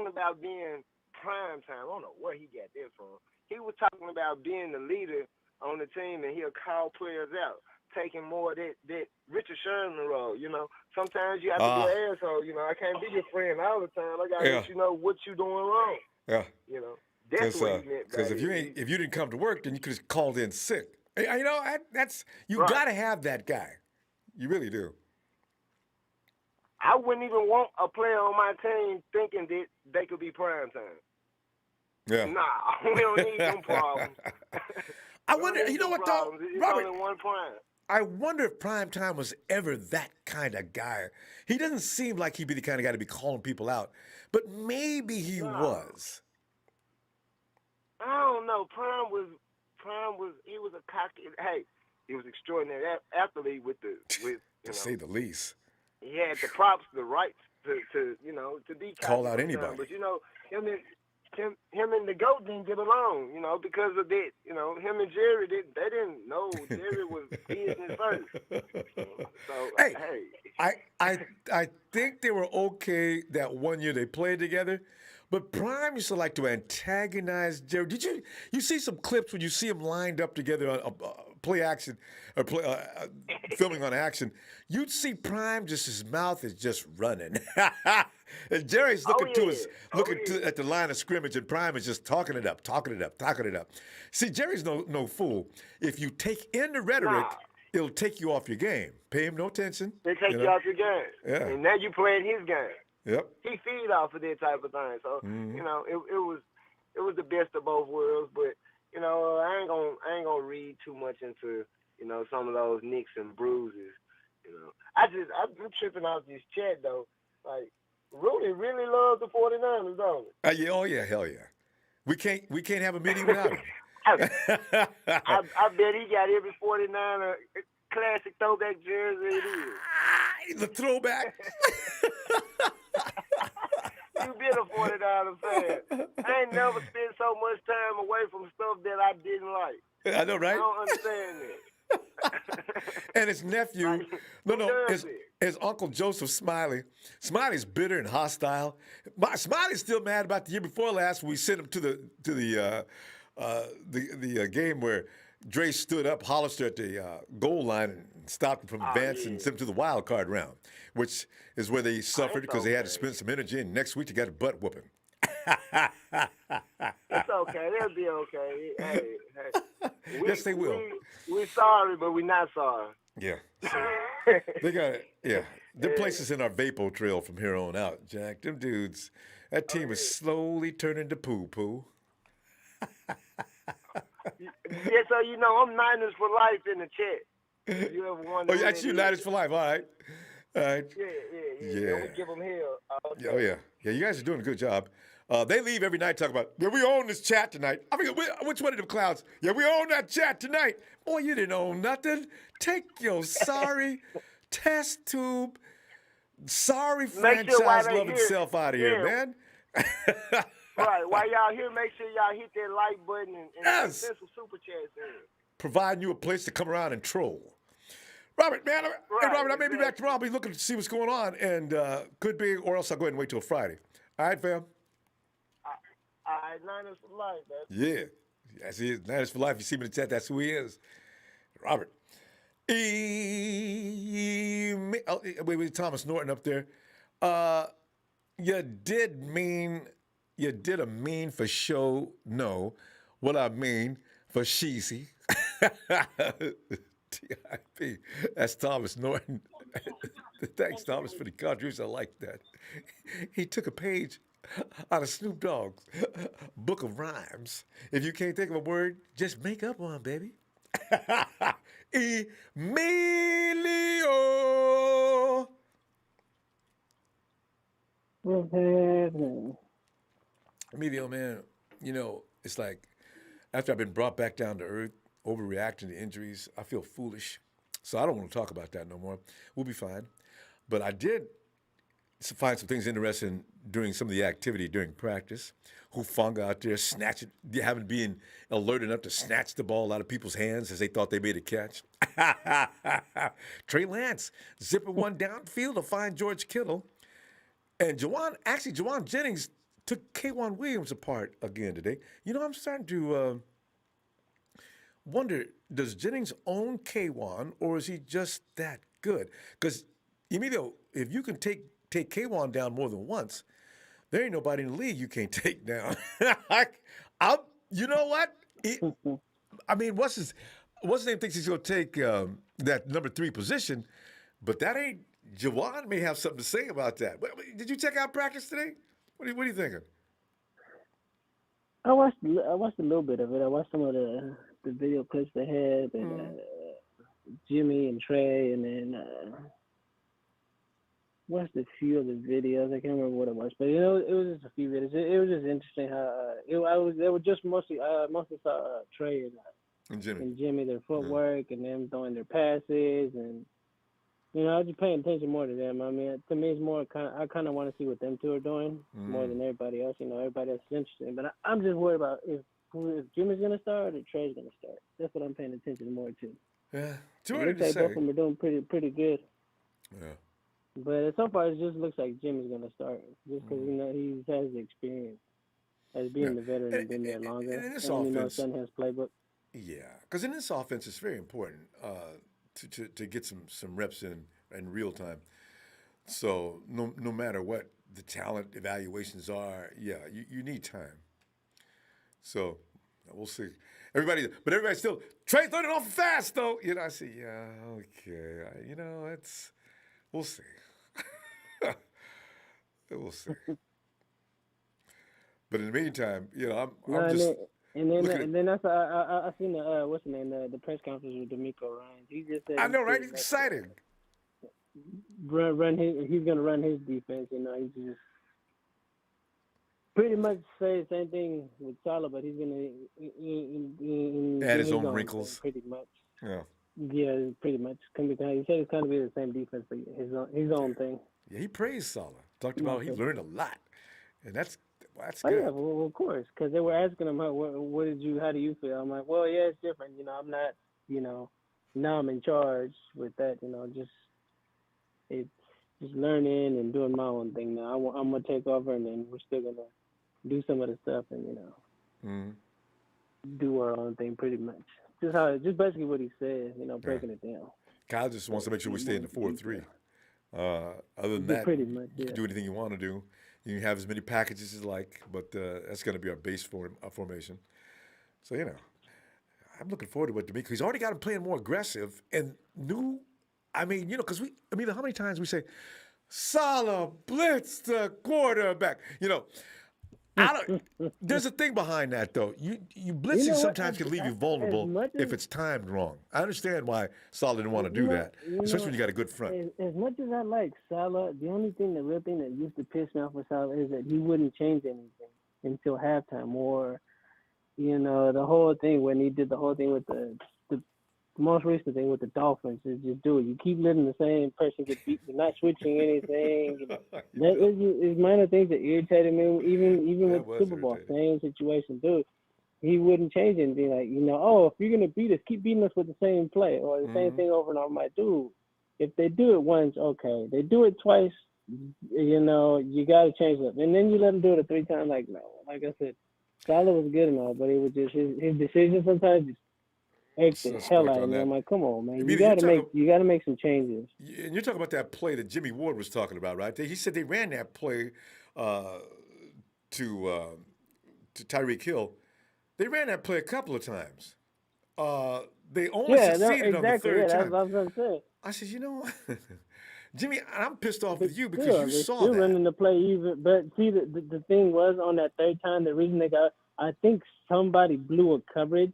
about being prime time. I don't know where he got that from. he was talking about being the leader on the team, and he'll call players out, taking more of that Richard Sherman role. You know, sometimes you have to be an asshole. You know, I can't be your friend all the time. I gotta let you know what you're doing wrong. Yeah. You know, that's what he meant. Because if you didn't come to work, then you could have called in sick. You know, that's you got to have that guy. You really do. I wouldn't even want a player on my team thinking that they could be prime time. Yeah. Nah, we don't need them problems. I wonder, you know what, though? It's Robert, only one prime. I wonder if Prime Time was ever that kind of guy. He doesn't seem like he'd be the kind of guy to be calling people out, but maybe he was. I don't know. Prime was he was a cocky. Hey, he was extraordinary athlete to say the least. He had the props, the rights to be call out anybody. But you know, him and the GOAT didn't get along, you know, because of that. You know, him and Jerry they didn't know Jerry was business first. So I think they were okay that one year they played together. But Prime used to like to antagonize Jerry. Did you see some clips when you see them lined up together on play action or filming on action? You'd see Prime his mouth is just running. And Jerry's looking at the line of scrimmage, and Prime is just talking it up. See, Jerry's no fool. If you take in the rhetoric, it'll take you off your game. Pay him no attention. They take you off your game. Yeah. And now you playing his game. Yep. He feed off of that type of thing. So you know, it was the best of both worlds. But you know, I ain't gonna read too much into some of those nicks and bruises. You know, I'm tripping off this chat though. Like, Rudy really loves the 49ers, don't he? Yeah, oh yeah, hell yeah. We can't have a meeting without him. I bet he got every 49er classic throwback jersey it is. The throwback. You been a 49er fan. I ain't never spent so much time away from stuff that I didn't like. I know, right? I don't understand that. And his nephew, his uncle Joseph Smiley. Smiley's bitter and hostile. Smiley's still mad about the year before last when we sent him to the game where Dre stood up Hollister at the goal line and stopped him from advancing and sent him to the wild card round, which is where they suffered because they had to spend some energy, and next week they got a butt whooping. It's okay. They'll be okay. Hey. Yes, they will. We're sorry, but we're not sorry. Yeah. So they got it. Yeah. Them places in our Vapo trail from here on out, Jack. Them dudes, that team is slowly turning to poo-poo. Yeah, so I'm Niners for life in the chat. You ever wonder? Oh, that's you, Niners for life. All right. Yeah. We give them hell. Okay. Oh, yeah. Yeah, you guys are doing a good job. They leave every night talking about, we own this chat tonight. I mean, which one of them clowns? Yeah, we own that chat tonight. Boy, you didn't own nothing. Take your sorry test tube, sorry franchise loving self out of here, man. Right. While y'all here, make sure y'all hit that like button and send some super chats in. Providing you a place to come around and troll. Robert, man, Robert, I may be back tomorrow. I'll be looking to see what's going on, and could be, or else I'll go ahead and wait till Friday. All right, fam? All right, Niners for life, man. Yeah. That's it. Niners for life. You see him in the chat, that's who he is. Robert. Wait, Thomas Norton up there. You did a mean for show. No. What I mean for sheezy. TIP. That's Thomas Norton. Thanks, Thomas, for the contribution. I like that. He took a page out of Snoop Dogg's book of rhymes. If you can't think of a word, just make up one, baby. Emilio. Emilio, man, it's like after I've been brought back down to earth, overreacting to injuries, I feel foolish. So I don't want to talk about that no more. We'll be fine. But I did find some things interesting during some of the activity during practice. Hufanga out there having been alert enough to snatch the ball out of people's hands as they thought they made a catch. Trey Lance zipping one downfield to find George Kittle. And Javon Jennings took K'Wan Williams apart again today. You know, I'm starting to wonder, does Jennings own K'Wan, or is he just that good? Because, Emilio, if you can take K'Wan down more than once, there ain't nobody in the league you can't take down. You know what? I mean, what's his name thinks he's going to take that number 3 position, but that ain't. Javon may have something to say about that. Did you check out practice today? What are you thinking? I watched a little bit of it. I watched some of the video clips they had, and Jimmy and Trey, and then watched a few of the videos. I can't remember what it was, but it was just a few videos. It was just interesting how they were just mostly saw Trey and Jimmy, their footwork and them throwing their passes, and I was just paying attention more to them. I mean, to me, it's more I kind of want to see what them two are doing more than everybody else. Everybody else is interesting, but I'm just worried about if Jimmy's gonna start or Trey's gonna start. That's what I'm paying attention more to. Yeah, too early to say. Both of them are doing pretty good. Yeah. But so far, it just looks like Jimmy's going to start just because, he has the experience as being the veteran and been there longer. And in this offense, offense, Sunhouse playbook. Yeah, because in this offense, it's very important to get some reps in real time. So no matter what the talent evaluations are, you need time. So we'll see. Everybody's still, Trey throwing it off fast, though. I see, okay. We'll see. We'll see. But in the meantime, I'm just. And then I seen the what's the name, the press conference with D'Amico Ryans. He just said, I know, right? He's exciting. He's gonna run his defense. He just pretty much say the same thing with Salah, but he's gonna add his own wrinkles. Pretty much. Yeah. Yeah, pretty much. He said it's kind of be the same defense, but his own thing. Yeah, he praised Salah. Talked about he learned a lot, and that's Oh good. yeah, well, of course, because they were asking him, how do you feel? I'm like, well, yeah, it's different. I'm not, now I'm in charge with that. It's just learning and doing my own thing now. I'm gonna take over, and then we're still gonna do some of the stuff and do our own thing pretty much. Just basically what he said, breaking it down. Kyle just wants to make sure we stay in the 4-3. Other than that, pretty much, you can do anything you want to do. You can have as many packages as you like, but that's going to be our base formation. So, I'm looking forward to what D'Amico. He's already got him playing more aggressive and new. I mean, because how many times we say, Salah blitz the quarterback, there's a thing behind that, though. You blitzing sometimes can leave you vulnerable if it's timed wrong. I understand why Salah didn't want to do that, especially when you got a good front. As much as I like Salah, the real thing that used to piss me off with Salah is that he wouldn't change anything until halftime, or the whole thing when he did the whole thing with the most recent thing with the Dolphins is just do it. You keep letting the same person get beat. You're not switching anything. That is minor things that irritated me. Even with Super Bowl, same situation, dude. He wouldn't change anything. Like, if you're gonna beat us, keep beating us with the same play or the same thing over and over. I'm like, dude, if they do it once, okay. They do it twice, you gotta change it. And then you let them do it 3 times. Like, no. Like I said, Salah was good and all, but it was just his decisions sometimes just the hell out of me. I'm like, come on, man. You gotta make some changes. And you're talking about that play that Jimmy Ward was talking about, right? He said they ran that play to Tyreek Hill. They ran that play a couple of times. They only succeeded on the third time. That's what I was gonna say. I said, Jimmy, I'm pissed off with you because you saw still that. Running the play even, but see, the thing was on that third time, the reason they got, I think somebody blew a coverage.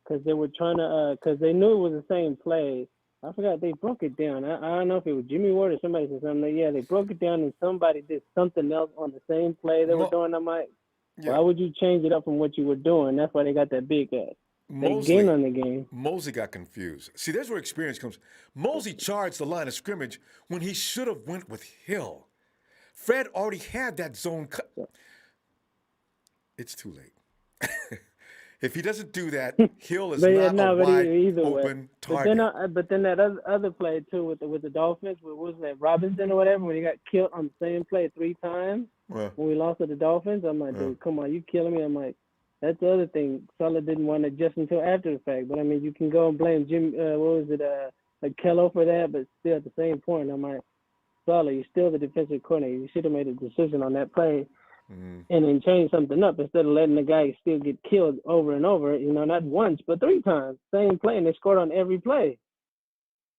Because they were trying to, because they knew it was the same play. I forgot, they broke it down. I don't know if it was Jimmy Ward or somebody said something. Yeah, they broke it down and somebody did something else on the same play they were doing. I'm like, why would you change it up from what you were doing? That's why they got that big ass. They gained on the game. Mosey got confused. See, there's where experience comes. Mosey charged the line of scrimmage when he should have went with Hill. Fred already had that zone cut. It's too late. If he doesn't do that, Hill is not a wide open target. But then that other play too with the Dolphins, what was that, Robinson or whatever, when he got killed on the same play 3 times. Well, when we lost to the Dolphins. I'm like, dude, come on, you killing me. I'm like, that's the other thing. Saleh didn't want to adjust until after the fact. But I mean, you can go and blame Jim. What was it? Kello for that. But still, at the same point, I'm like, Saleh, you're still the defensive coordinator. You should have made a decision on that play. And then change something up instead of letting the guy still get killed over and over. You know, not once but 3 times. Same play, and they scored on every play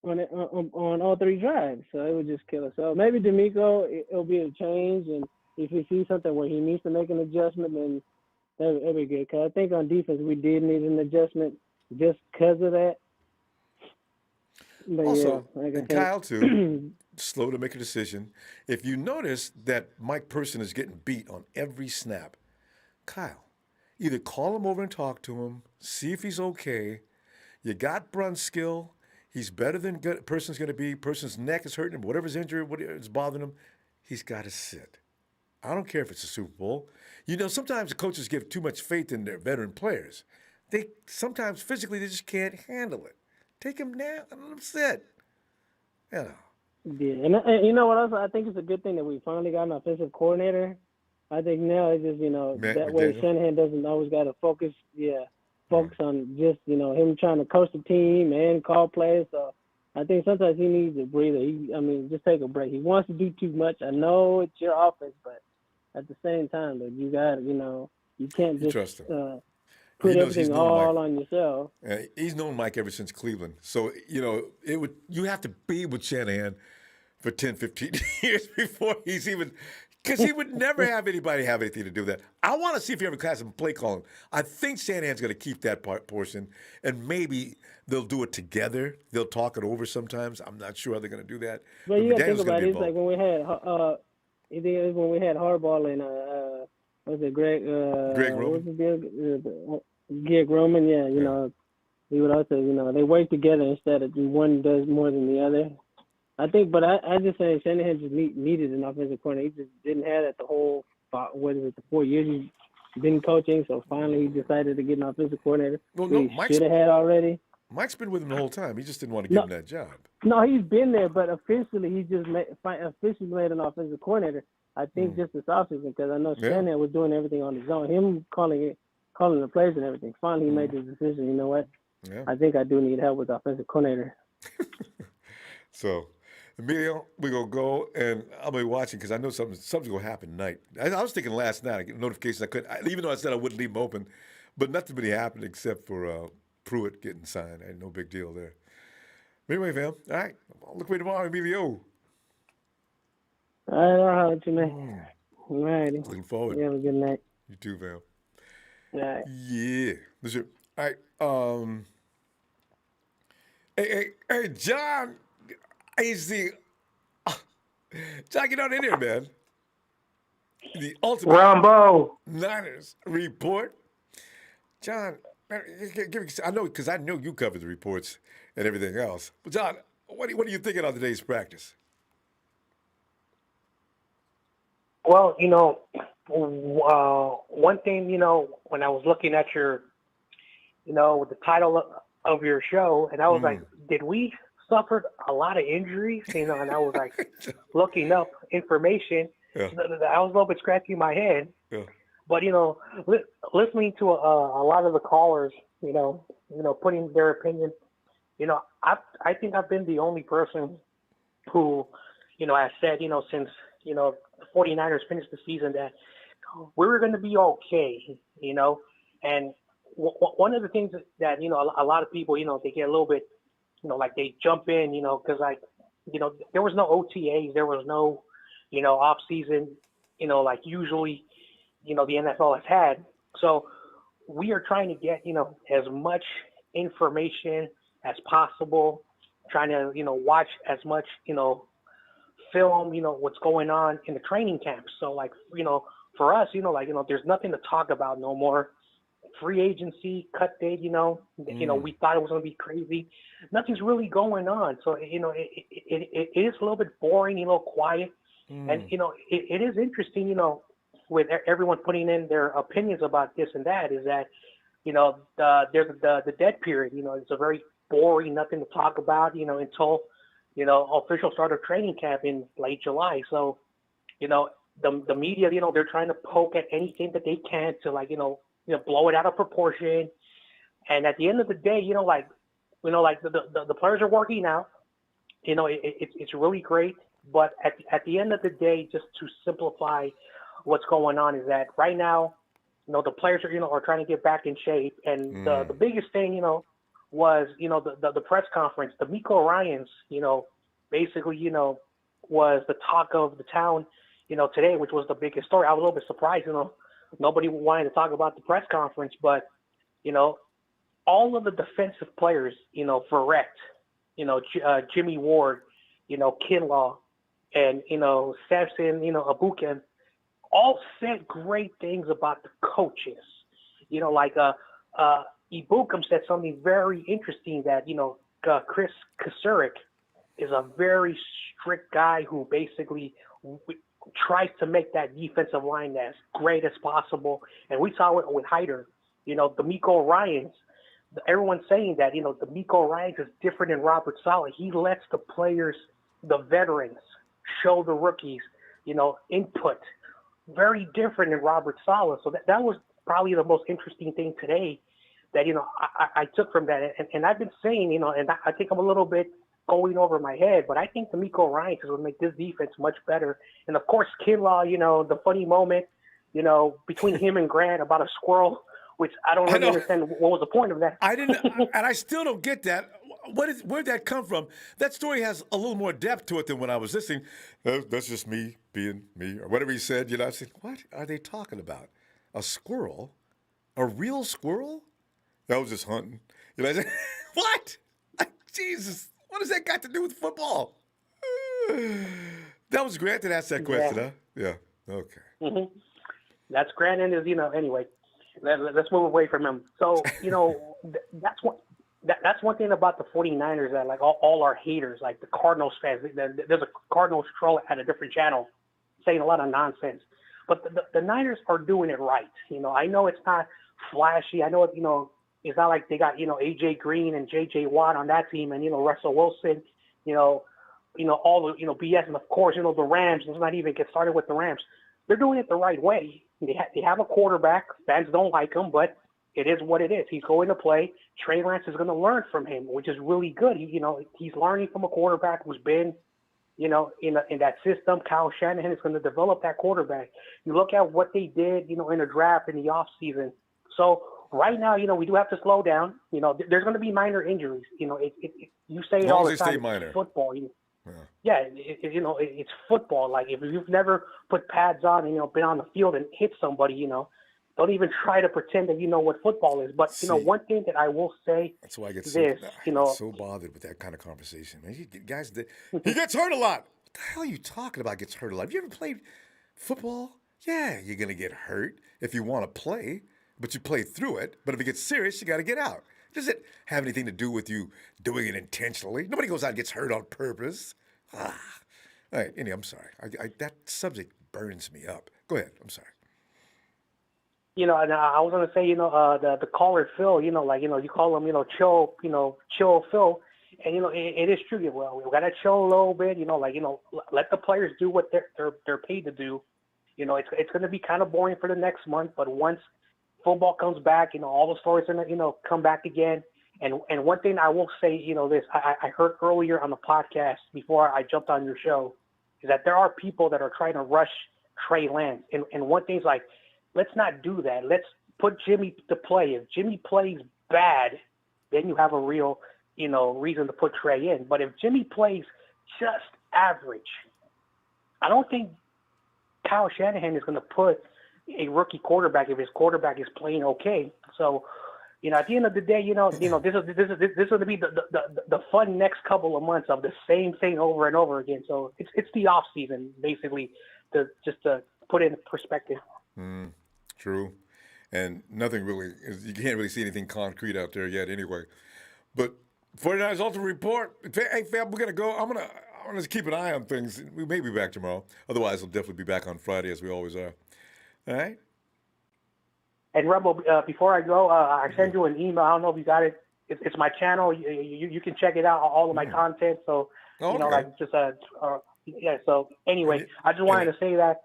on all 3 drives. So it would just kill us. So maybe D'Amico, it'll be a change, and if he sees something where he needs to make an adjustment, then that'll be good. Because I think on defense we did need an adjustment just because of that. But also, yeah, and Kyle too, slow to make a decision. If you notice that Mike Person is getting beat on every snap, Kyle, either call him over and talk to him, see if he's okay. You got Brunskill. He's better than Person's going to be. Person's neck is hurting him. Whatever's injured, whatever's bothering him, he's got to sit. I don't care if it's a Super Bowl. You know, sometimes the coaches give too much faith in their veteran players. They sometimes physically they just can't handle it. Take him down and let him sit. You know. Yeah, and you know what else? I think it's a good thing that we finally got an offensive coordinator. I think now it's just, that way Shanahan doesn't always got to focus on just, him trying to coach the team and call plays. So I think sometimes he needs a breather. Just take a break. He wants to do too much. I know it's your offense, but at the same time, you got, you can't just trust him. Put everything all on yourself. He's known Mike ever since Cleveland. So, you have to be with Shanahan for 10, 15 years before he's even – because he would never have anybody have anything to do with that. I want to see if he ever has some play calling. I think Shanahan's going to keep that portion, and maybe they'll do it together. They'll talk it over sometimes. I'm not sure how they're going to do that. But you got to think about it. It's like when we had Harbaugh and was it Greg Roman? Greg Roman, he would also, they work together instead of one does more than the other. I think, but I just say Shanahan just needed an offensive coordinator. He just didn't have that the whole, the 4 years he's been coaching, so finally he decided to get an offensive coordinator. Well, no, he should have had already. Mike's been with him the whole time. He just didn't want to give him that job. No, he's been there, but officially he just made an offensive coordinator. I think just this offseason, because I know Shanahan was doing everything on his own. Him calling the plays and everything. Finally, he made the decision. You know what? Yeah. I think I do need help with the offensive coordinator. So, Emilio, we're going to go, and I'll be watching because I know something's going to happen tonight. I was thinking last night, I get notifications I couldn't, even though I said I wouldn't leave them open, but nothing really happened except for Pruitt getting signed. I had no big deal there. But anyway, fam, all right. I'll look away tomorrow, Emilio. All right, I'll let you know. All righty. Looking forward. You have a good night. You too, fam. All right. Yeah. Listen, all right. Hey, John. John, get on in here, man. The ultimate Ronbo Niners report. John, I know because I know you cover the reports and everything else. But John, what are you thinking on today's practice? Well, one thing, when I was looking at your, with the title of your show, and I was like, did we suffer a lot of injuries? And I was like looking up information. Yeah. I was a little bit scratching my head. Yeah. But, listening to a lot of the callers, putting their opinion, I think I've been the only person who, has said, since, the 49ers finished the season that we were going to be okay, and one of the things that, a lot of people, they get a little bit, like they jump in, because there was no OTAs, there was no, off season, like usually, the NFL has had. So we are trying to get, as much information as possible, trying to, watch as much, film, what's going on in the training camps. So like, for us, there's nothing to talk about no more. Free agency, cut date, we thought it was going to be crazy. Nothing's really going on. So, it is a little bit boring, a little quiet. And, it is interesting, with everyone putting in their opinions about this and that, is that, there's the dead period, it's a very boring, nothing to talk about, until, official start of training camp in late July. So, the media, they're trying to poke at anything that they can to like, blow it out of proportion. And at the end of the day, the players are working out. It's really great. But at the end of the day, just to simplify what's going on is that right now, the players are trying to get back in shape. And the biggest thing, was, the press conference. The Miko Ryans, basically, was the talk of the town, today, which was the biggest story. I was a little bit surprised, nobody wanted to talk about the press conference, but, all of the defensive players, Verrett, Jimmy Ward, Kinlaw, and, Samson, Abuken, all said great things about the coaches. Ibukum said something very interesting that, Chris Kasurek is a very strict guy who basically tries to make that defensive line as great as possible. And we saw it with Hyder, the Miko Ryans. Everyone's saying that, the Miko Ryans is different than Robert Saleh. He lets the players, the veterans, show the rookies, input. Very different than Robert Saleh. So that was probably the most interesting thing today that, I took from that. And I've been saying, and I think I'm a little bit going over my head, but I think the Miko Ryans is going to make this defense much better. And, of course, Kinlaw, the funny moment, between him and Grant about a squirrel, which I don't really understand what was the point of that. I didn't, and I still don't get that. Where'd that come from? That story has a little more depth to it than when I was listening. That's just me being me, or whatever he said. I said, what are they talking about? A squirrel? A real squirrel? That was just hunting. I said, what? Jesus, what does that got to do with football? That was Grant that asked that question, huh? Yeah. Okay. Mm-hmm. That's Grant and his, anyway. Let's move away from him. So, that's one thing about the 49ers that, like, all our haters, like the Cardinals fans, there's a Cardinals troll at a different channel saying a lot of nonsense. But the Niners are doing it right. I know it's not flashy. I know, it's not like they got, A.J. Green and J.J. Watt on that team and, Russell Wilson, all the, BS. And, of course, the Rams, let's not even get started with the Rams. They're doing it the right way. They have a quarterback. Fans don't like him, but it is what it is. He's going to play. Trey Lance is going to learn from him, which is really good. He's learning from a quarterback who's been, in that system. Kyle Shanahan is going to develop that quarterback. You look at what they did, in the draft in the offseason. So right now, we do have to slow down. There's going to be minor injuries. You say it all the time. It's football. Yeah, it's football. Like, if you've never put pads on and, been on the field and hit somebody, don't even try to pretend that you know what football is. But, one thing that I will say that's why I get so bothered with that kind of conversation. Man, guys, he gets hurt a lot. What the hell are you talking about gets hurt a lot? Have you ever played football? Yeah, you're going to get hurt if you want to play, but you play through it. But if it gets serious, you got to get out. Does it have anything to do with you doing it intentionally? Nobody goes out and gets hurt on purpose. All right, anyway, I'm sorry. That subject burns me up. Go ahead. I'm sorry. And I was gonna say, the caller Phil, you call him, chill Phil, and it is true. Well, we gotta chill a little bit, let the players do what they're paid to do. It's gonna be kind of boring for the next month, but once football comes back, all the stories are gonna, come back again. And one thing I will say, this, I heard earlier on the podcast before I jumped on your show, is that there are people that are trying to rush Trey Lance. And one thing's like, let's not do that. Let's put Jimmy to play. If Jimmy plays bad, then you have a real, reason to put Trey in. But if Jimmy plays just average, I don't think Kyle Shanahan is going to put a rookie quarterback if his quarterback is playing okay. So, at the end of the day, this is going to be the fun next couple of months of the same thing over and over again. So it's the off season, basically, to put it in perspective. True, and nothing really. You can't really see anything concrete out there yet, anyway. But 49ers Ultimate Report. Hey, fam, we're gonna go. I'm gonna keep an eye on things. We may be back tomorrow. Otherwise, we'll definitely be back on Friday, as we always are. All right. And Ronbo, before I go, I send you an email. I don't know if you got it. It's my channel. You can check it out. All of my content. So So anyway, I just wanted to say that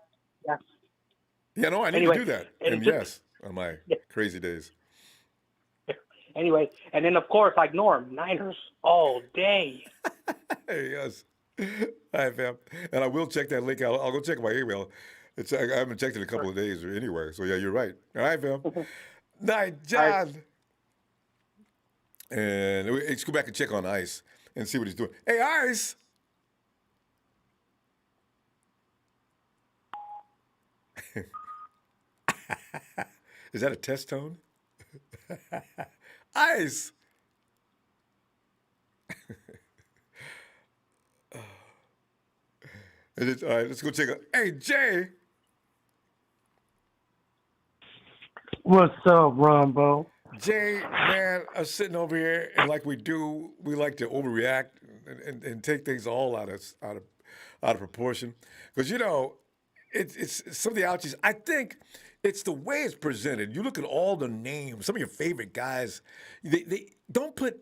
Yeah. Yeah, no, I need Anyway, to do that. and And just- yes, on my crazy days. Anyway, and then of course, like Norm, Niners all day. Hey, yes. All right, fam. And I will check that link out. I'll go check my email. I haven't checked it in a couple of days anyway. So, yeah, you're right. All right, fam. Night, John. And let's go back and check on Ice and see what he's doing. Hey, Ice. Is that a test tone? Ice. All right, let's go check out. Hey, Jay. What's up, Ronbo? Jay, man, I'm sitting over here, and like we do, we like to overreact and take things all out of proportion. Because it's some of the ouchies. I think it's the way it's presented. You look at all the names, some of your favorite guys. They don't put.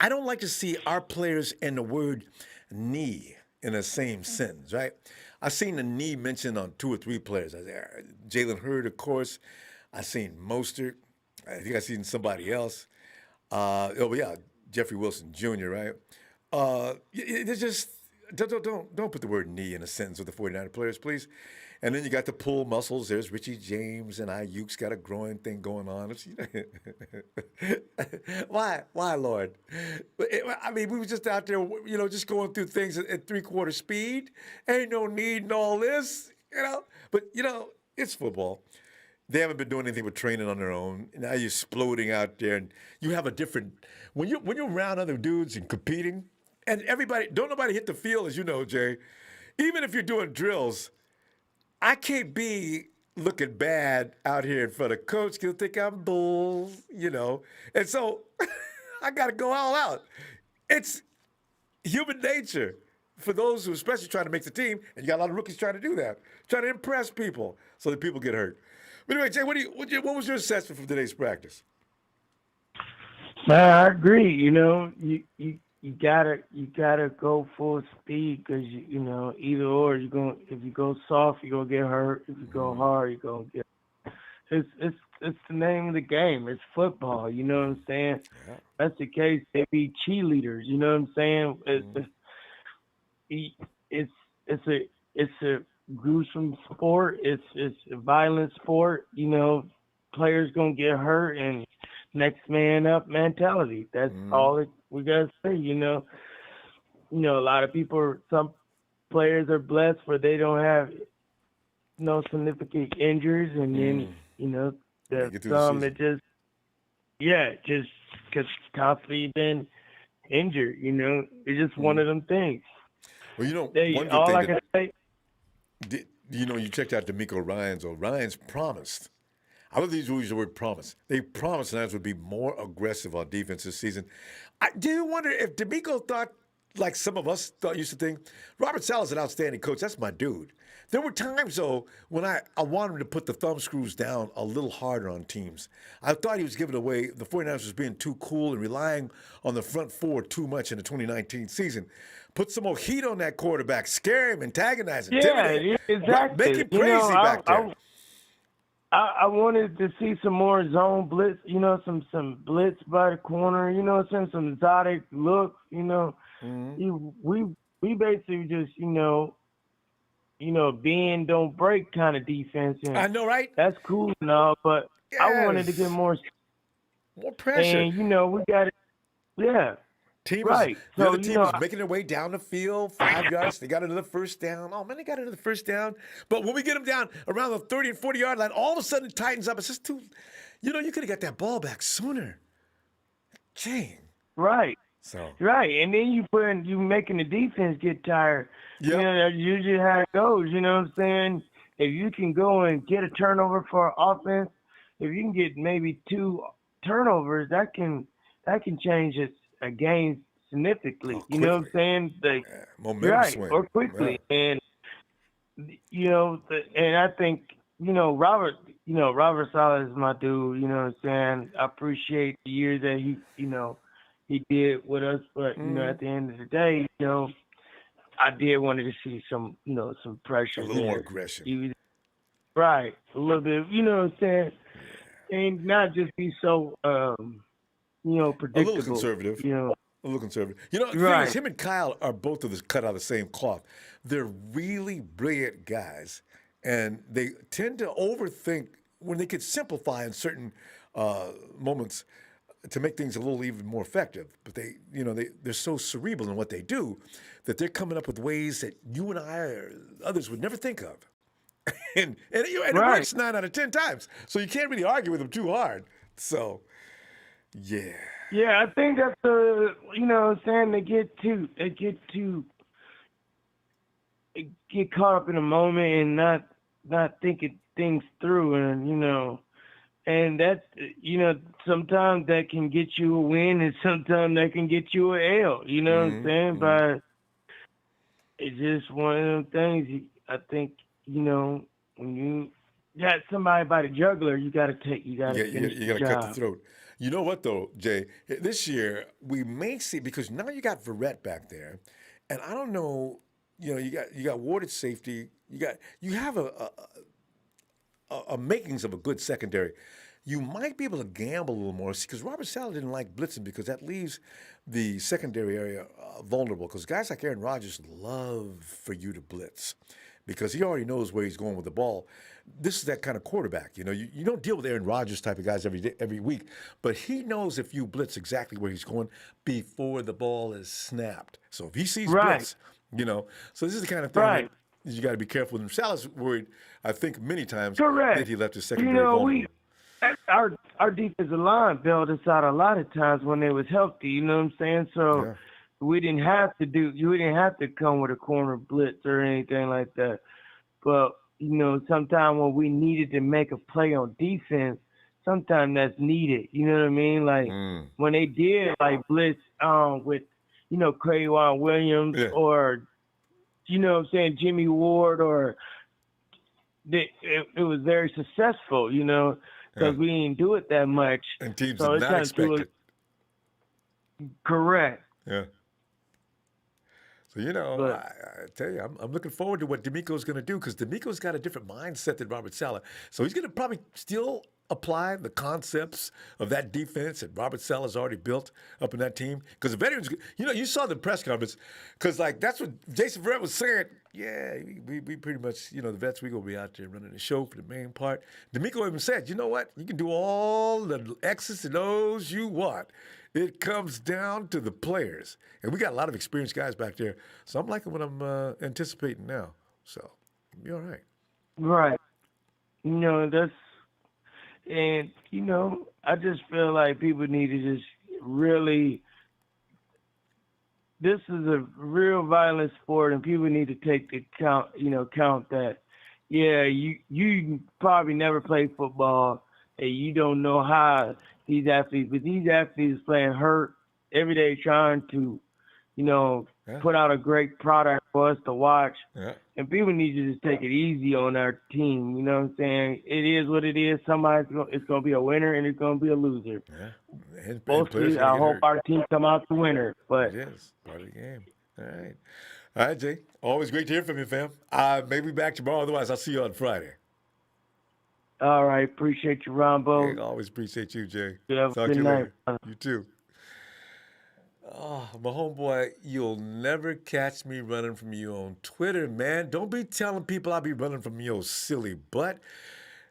I don't like to see our players and the word knee in the same sentence, right? I've seen the knee mentioned on 2 or 3 players. Jalen Hurd, of course. I've seen Mostert. I think I've seen somebody else. Jeffrey Wilson Jr., right? There's just don't put the word knee in a sentence with the 49er players, please. And then you got the pull muscles. There's Richie James and Ayuk's got a growing thing going on. Why, Lord? I mean, we were just out there, just going through things at 3/4 speed. Ain't no need in all this, But it's football. They haven't been doing anything but training on their own. Now you're exploding out there, and you have a different. When you're around other dudes and competing, and don't nobody hit the field, as you know, Jay. Even if you're doing drills, I can't be looking bad out here in front of coach. He'll think I'm bulls, And so I got to go all out. It's human nature for those who especially trying to make the team, and you got a lot of rookies trying to do that, trying to impress people so that people get hurt. But anyway, Jay, what was your assessment from today's practice? Man, I agree. You gotta go full speed because either or if you go soft you're gonna get hurt. If you go hard you're gonna get. It's the name of the game. It's football. You know what I'm saying? Yeah. That's the case. They be cheerleaders. You know what I'm saying? It's a gruesome sport. It's a violent sport. Players gonna get hurt and next man up mentality. That's all we gotta say. A lot of some players are blessed where they don't have no significant injuries, and then there's some that just because constantly been injured. It's just one of them things. Well, one good all thing I can say. You checked out D'Amico Ryans, or Ryans promised. I love these use the word promise. They promised the Niners would be more aggressive on defense this season. Do you wonder if D'Amico thought, like some of us used to think, Robert Saleh's an outstanding coach. That's my dude. There were times, though, when I wanted him to put the thumb screws down a little harder on teams. I thought he was giving away, the 49ers was being too cool and relying on the front four too much in the 2019 season. Put some more heat on that quarterback, scare him, antagonize him, intimidate him. Exactly. Make him crazy back there. I wanted to see some more zone blitz, some blitz by the corner, some exotic looks, We basically just, bend don't break kind of defense. And I know, right? that's cool and all, but yes. I wanted to get more pressure. And we got it. Yeah. The other team was making their way down the field, 5 yards. They got another first down. Oh, man, they got another first down. But when we get them down around the 30 and 40-yard line, all of a sudden it tightens up. It's just too, you could have got that ball back sooner. Jane. Right. So. Right. And then you making the defense get tired. Yep. That's usually how it goes. You know what I'm saying? If you can go and get a turnover for offense, if you can get maybe 2 turnovers, that can change a game significantly. You know what I'm saying? Momentum swing. Or quickly. Yeah. And and I think Robert Saleh is my dude. You know what I'm saying? I appreciate the year that he did with us, but at the end of the day, I did wanted to see some pressure. A little more aggression. Right. A little bit, you know what I'm saying? And not just be so, A little predictable. conservative. You know. A little conservative. You know, the thing Right. is, him and Kyle are both of us cut out of the same cloth. They're really brilliant guys, and they tend to overthink when they could simplify in certain moments to make things a little even more effective. But they're so cerebral in what they do that they're coming up with ways that you and I or others would never think of. and it Right. works 9 out of 10 times. So you can't really argue with them too hard. So, yeah. Yeah, I think that's they get caught up in a moment and not thinking things through, and that's sometimes that can get you a win and sometimes that can get you a L. You know what I'm saying? But it's just one of them things. I think when you got somebody by the jugular, you got to finish You the got to job. cut the throat. You know what, though, Jay? This year, we may see, because now you got Verrett back there, and I don't know, you got Ward at safety. You have a makings of a good secondary. You might be able to gamble a little more, because Robert Saleh didn't like blitzing because that leaves the secondary area vulnerable, because guys like Aaron Rodgers love for you to blitz because he already knows where he's going with the ball. This is that kind of quarterback. You don't deal with Aaron Rodgers type of guys every week, but he knows if you blitz exactly where he's going before the ball is snapped. So if he sees blitz, so this is the kind of thing that you got to be careful with him. Saleh's worried, I think, many times that he left his secondary vulnerable. Our defensive line bailed us out a lot of times when they was healthy. You know what I'm saying? So we didn't have to come with a corner blitz or anything like that. But sometimes when we needed to make a play on defense, sometimes that's needed. You know what I mean? Like when they did blitz with Quawan Williams or what I'm saying, Jimmy Ward, or it was very successful. Because we didn't do it that much. And teams so did not expect it. Correct. Yeah. So, I tell you, I'm looking forward to what D'Amico's going to do, because D'Amico's got a different mindset than Robert Saleh. So he's going to probably still apply the concepts of that defense that Robert Saleh's already built up in that team. Because the veterans, you saw the press conference, because that's what Jason Verrett was saying. Yeah, we pretty much, the vets, we going to be out there running the show for the main part. D'Amico even said, you know what? You can do all the X's and O's you want. It comes down to the players. And we got a lot of experienced guys back there. So I'm liking what I'm anticipating now. So it'll be all right. Right. I just feel like people need to just really, this is a real violent sport, and people need to take the count that, you probably never played football, and you don't know how these athletes playing hurt every day trying to, put out a great product for us to watch. Yeah. And people need to just take it easy on our team. You know what I'm saying? It is what it is. It's going to be a winner and it's going to be a loser. Yeah. And Mostly, I hope our team come out the winner. But it is part of the game. All right. All right, Jay. Always great to hear from you, fam. Maybe back tomorrow. Otherwise, I'll see you on Friday. All right. Appreciate you, Ronbo. Yeah, always appreciate you, Jay. Have Talk a to you good later. night. You too. Oh, my homeboy, you'll never catch me running from you on Twitter, man. Don't be telling people I'll be running from your silly butt.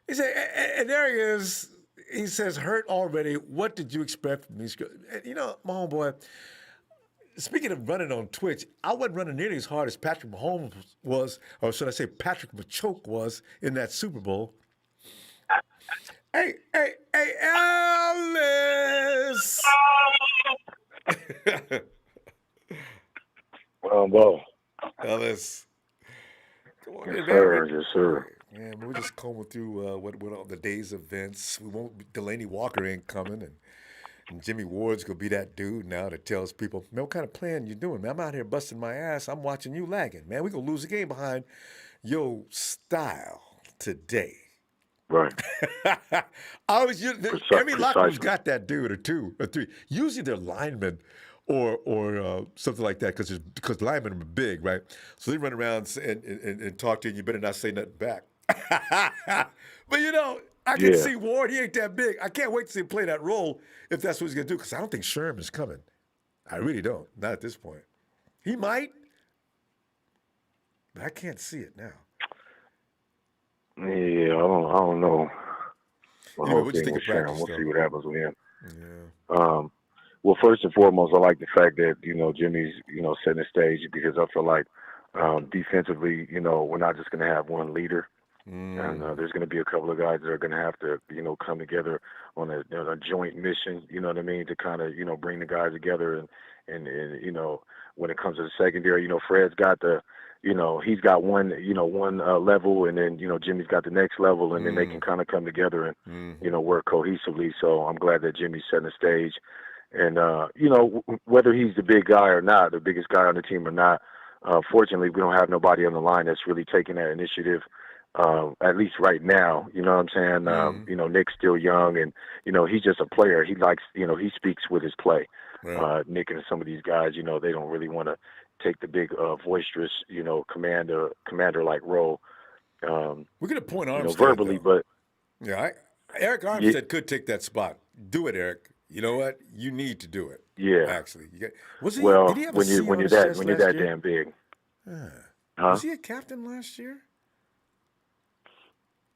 He said, and there he is. He says, hurt already. What did you expect from these girls? My homeboy, speaking of running on Twitch, I wasn't running nearly as hard as Patrick Mahomes was, or should I say Patrick Machoke was in that Super Bowl. Hey, Alice! Ronbo. Ellis. Come on in, Yes, sir. Yes, sir. Yeah, we're just combing through what on the day's events. We won't. Delaney Walker ain't coming, and Jimmy Ward's gonna be that dude now that tells people, man, what kind of plan you doing, man? I'm out here busting my ass. I'm watching you lagging, man. We gonna lose the game behind your style today. Right. Every locker room's got that dude or two or three. Usually they're linemen or something like that because linemen are big, right? So they run around and talk to you. You better not say nothing back. But, I can Yeah. see Ward. He ain't that big. I can't wait to see him play that role if that's what he's going to do, because I don't think Sherman's coming. I really don't. Not at this point. He might, but I can't see it now. Yeah, I don't know. The Anyway, whole what'd you thing think with of Sharon. practice, We'll though? see what happens with him. Yeah. Well, first and foremost, I like the fact that, Jimmy's, setting the stage, because I feel like defensively, we're not just going to have one leader. And there's going to be a couple of guys that are going to have to, come together on a joint mission, you know what I mean, to kind of, bring the guys together. And when it comes to the secondary, Fred's got he's got one level, and then, Jimmy's got the next level, and then they can kind of come together and, work cohesively. So I'm glad that Jimmy's setting the stage. And, whether he's the big guy or not, the biggest guy on the team or not, fortunately, we don't have nobody on the line that's really taking that initiative. At least right now, you know what I'm saying? Nick's still young, and, he's just a player. He likes, he speaks with his play. Right. Nick and some of these guys, they don't really want to take the big, boisterous, commander-like role. We're going to point Armstead, verbally, though. but yeah, Eric Armstead could take that spot. Do it, Eric. You know what? You need to do it. Yeah. Actually, did he have when you're that year? damn big. Was he a captain last year?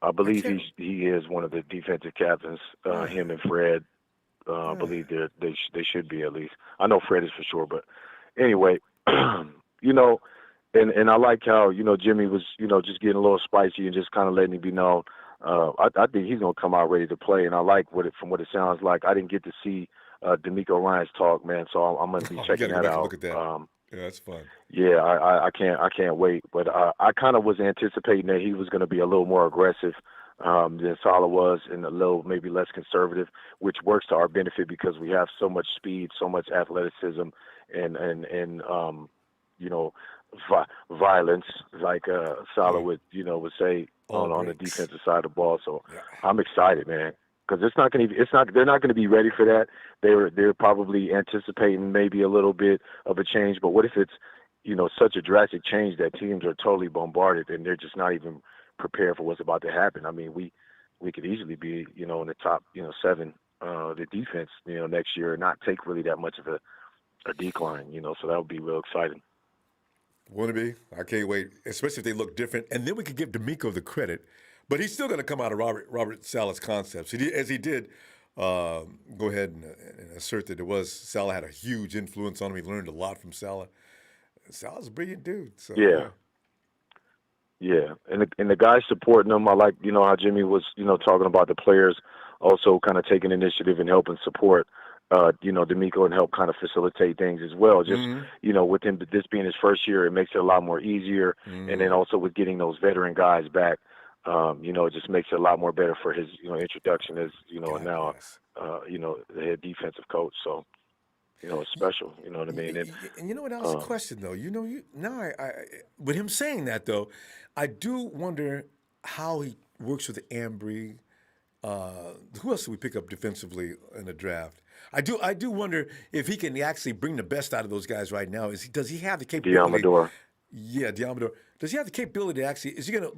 I believe he is one of the defensive captains. Him and Fred, I believe they should be, at least. I know Fred is for sure, but anyway, and I like how Jimmy was just getting a little spicy and just kind of letting it be known. I think he's gonna come out ready to play, and I like from what it sounds like. I didn't get to see D'Amico Ryan's talk, man, so I'm gonna be checking that out. Look at that. Yeah, that's fun. Yeah, I can't wait. But I kind of was anticipating that he was going to be a little more aggressive than Saleh was, and a little maybe less conservative, which works to our benefit because we have so much speed, so much athleticism, and violence, like Saleh would say on the defensive side of the ball. So I'm excited, man. Because they're not going to be ready for that. They're probably anticipating maybe a little bit of a change. But what if it's, such a drastic change that teams are totally bombarded and they're just not even prepared for what's about to happen? I mean, we could easily be, in the top, 7, the defense, next year, and not take really that much of a decline, so that would be real exciting. Wouldn't it be? I can't wait, especially if they look different. And then we could give D'Amico the credit. But he's still going to come out of Robert Saleh's concepts. As he did, go ahead and assert that Saleh had a huge influence on him. He learned a lot from Saleh. Saleh's a brilliant dude. So, yeah. And the guys supporting him, I like, how Jimmy was, talking about the players also kind of taking initiative and helping support, D'Amico and help kind of facilitate things as well. Just, with him, this being his first year, it makes it a lot more easier. And then also with getting those veteran guys back, it just makes it a lot more better for his, introduction as, now, the head defensive coach. So, it's special. You know what I mean? And you know what else? Question though. I with him saying that though, I do wonder how he works with Ambry. Who else do we pick up defensively in the draft? I do wonder if he can actually bring the best out of those guys right now. Does he have the capability? Diamador. Yeah, Diamador. Does he have the capability to actually? Is he going to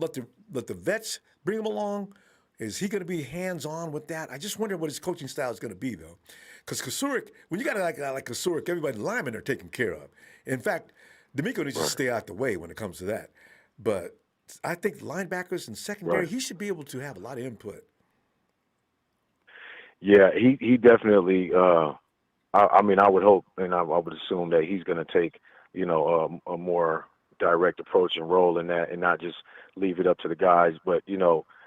let the vets bring him along? Is he going to be hands-on with that? I just wonder what his coaching style is going to be, though. Because Kasurik, when you got a guy like Kasurik, everybody, the linemen are taken care of. In fact, D'Amico needs to stay out the way when it comes to that. But I think linebackers and secondary, he should be able to have a lot of input. Yeah, he definitely. I mean, I would hope and I would assume that he's going to take, a more direct approach and role in that, and not just leave it up to the guys. But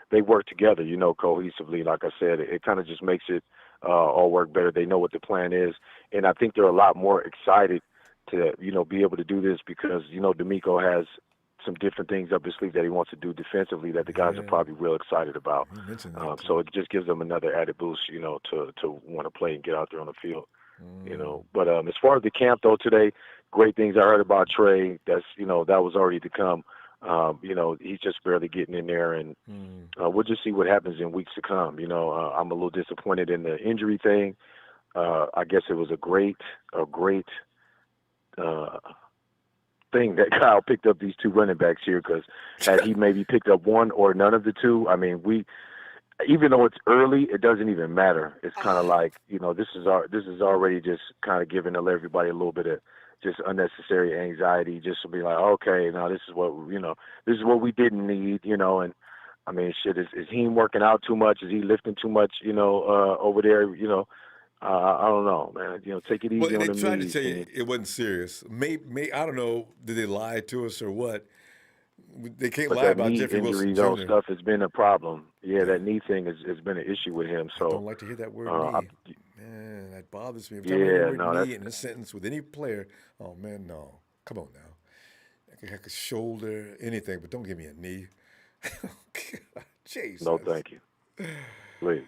they work together, cohesively. Like I said, it kind of just makes it all work better. They know what the plan is, and I think they're a lot more excited to be able to do this because D'Amico has some different things up his sleeve that he wants to do defensively that the guys are probably real excited about. So it just gives them another added boost, to want to play and get out there on the field. But as far as the camp though today, great things I heard about Trey. That's that was already to come. He's just barely getting in there, and we'll just see what happens in weeks to come. I'm a little disappointed in the injury thing. I guess it was a great thing that Kyle picked up these 2 running backs here, because had he maybe picked up one or none of the 2, I mean, even though it's early, it doesn't even matter. It's kind of like, this is already just kind of giving everybody a little bit of just unnecessary anxiety, just to be like, okay, now this is what we didn't need, and I mean, shit, is he working out too much? Is he lifting too much, over there, I don't know, man. Take it easy on the knees. Well, they tried to say it wasn't serious. May I don't know, did they lie to us or what? They can't lie about Jeffrey Wilson Jr. Stuff has been a problem. Yeah, that knee thing has been an issue with him. So I don't like to hear that word knee. Man, that bothers me. Every time I hear the word knee in a sentence with any player, oh man, no. Come on now. I could shoulder, anything, but don't give me a knee. Jesus. No, thank you. Please.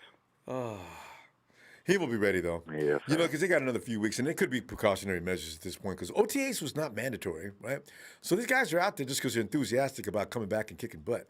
He will be ready, though. Yeah, because they got another few weeks, and it could be precautionary measures at this point, because OTAs was not mandatory, right? So these guys are out there just because they're enthusiastic about coming back and kicking butt.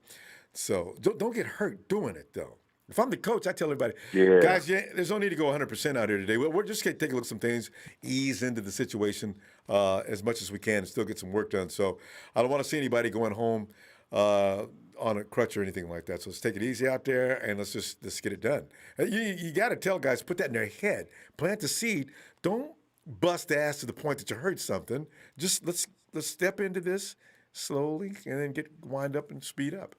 So don't get hurt doing it, though. If I'm the coach, I tell everybody, guys, there's no need to go 100% out here today. We're just going to take a look at some things, ease into the situation as much as we can, and still get some work done. So I don't want to see anybody going home on a crutch or anything like that. So let's take it easy out there, and let's get it done. You got to tell guys, put that in their head. Plant the seed. Don't bust ass to the point that you hurt something. Just let's step into this slowly and then wind up and speed up.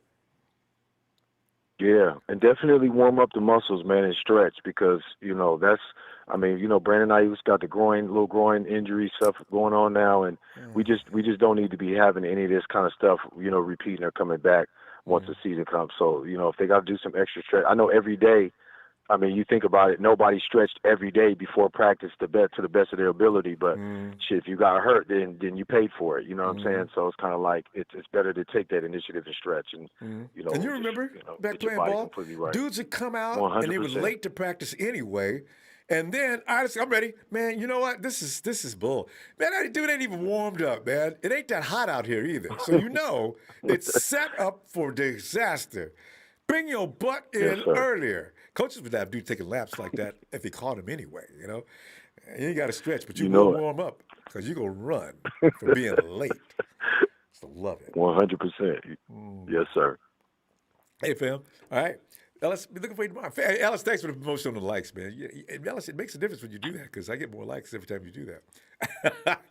Yeah, and definitely warm up the muscles, man, and stretch, because, Brandon Ayuk's got the little groin injury stuff going on now, and we just don't need to be having any of this kind of stuff, repeating or coming back once the season comes. So, if they got to do some extra stretch, I know every day, I mean, you think about it, nobody stretched every day before practice to the best of their ability, but shit, if you got hurt, then you paid for it, you know what I'm saying? So it's kind of like, it's better to take that initiative and stretch, and, And you remember back playing ball, right. Dudes would come out 100%. and they were late to practice anyway. And then I'm ready, man. You know what? This is bull, man. That dude ain't even warmed up, man. It ain't that hot out here either. So it's set up for disaster. Bring your butt in earlier. Coaches would have dudes taking laps like that if he caught him anyway. You ain't got to stretch, but you will warm up because you gonna run for being late. So love it. 100%. Yes, sir. Hey, fam. All right. Ellis, be looking for you tomorrow. Hey, Ellis, thanks for the promotion on the likes, man. Ellis, it makes a difference when you do that, because I get more likes every time you do that.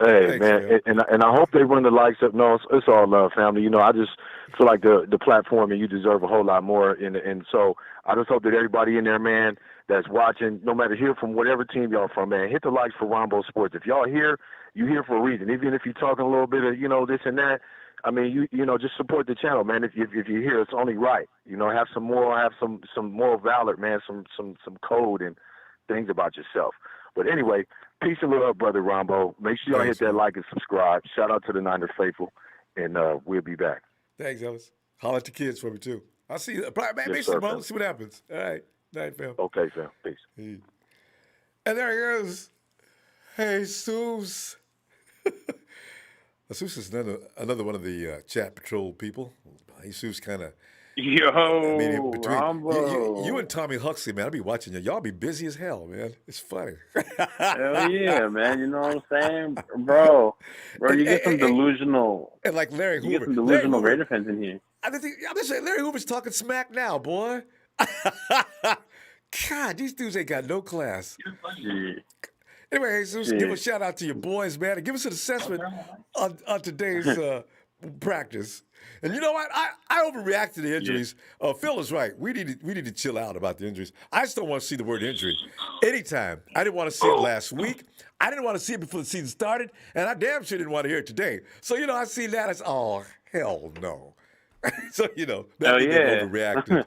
Hey, thanks, man, and I hope they run the likes up. No, it's all love, family. I just feel like the platform, and you deserve a whole lot more. And so I just hope that everybody in there, man, that's watching, no matter here from whatever team y'all from, man, hit the likes for Ronbo Sports. If y'all here, you here for a reason. Even if you're talking a little bit of, this and that, I mean, just support the channel, man. If you're here, it's only right. Have some moral, have some moral valor, man. Some code and things about yourself. But anyway, peace and love, brother Ronbo. Make sure y'all hit that like and subscribe. Shout out to the Niner faithful, and we'll be back. Thanks, Ellis. Holler at the kids for me too. I'll see you. Man, Yes, sir, see what happens. All right, night, fam. Okay, fam. Peace. And there he goes. Hey, Jesus. Jesus is another one of the chat patrol people. Jesus kind of. Rombo. You and Tommy Huxley, man, I'll be watching you. Y'all be busy as hell, man. It's funny. Hell yeah, man. You know what I'm saying? Bro, you get some delusional. And like Larry Hoover. You get some delusional Raider fans in here. I'm just saying, Larry Hoover's talking smack now, boy. God, these dudes ain't got no class. Anyway, Jesus, give a shout out to your boys, man, and give us an assessment on today's practice. And you know what? I overreact to the injuries. Phil is right. We need to chill out about the injuries. I just don't want to see the word injury anytime. I didn't want to see it last week. I didn't want to see it before the season started, and I damn sure didn't want to hear it today. So I see that as hell no. So that overreacted.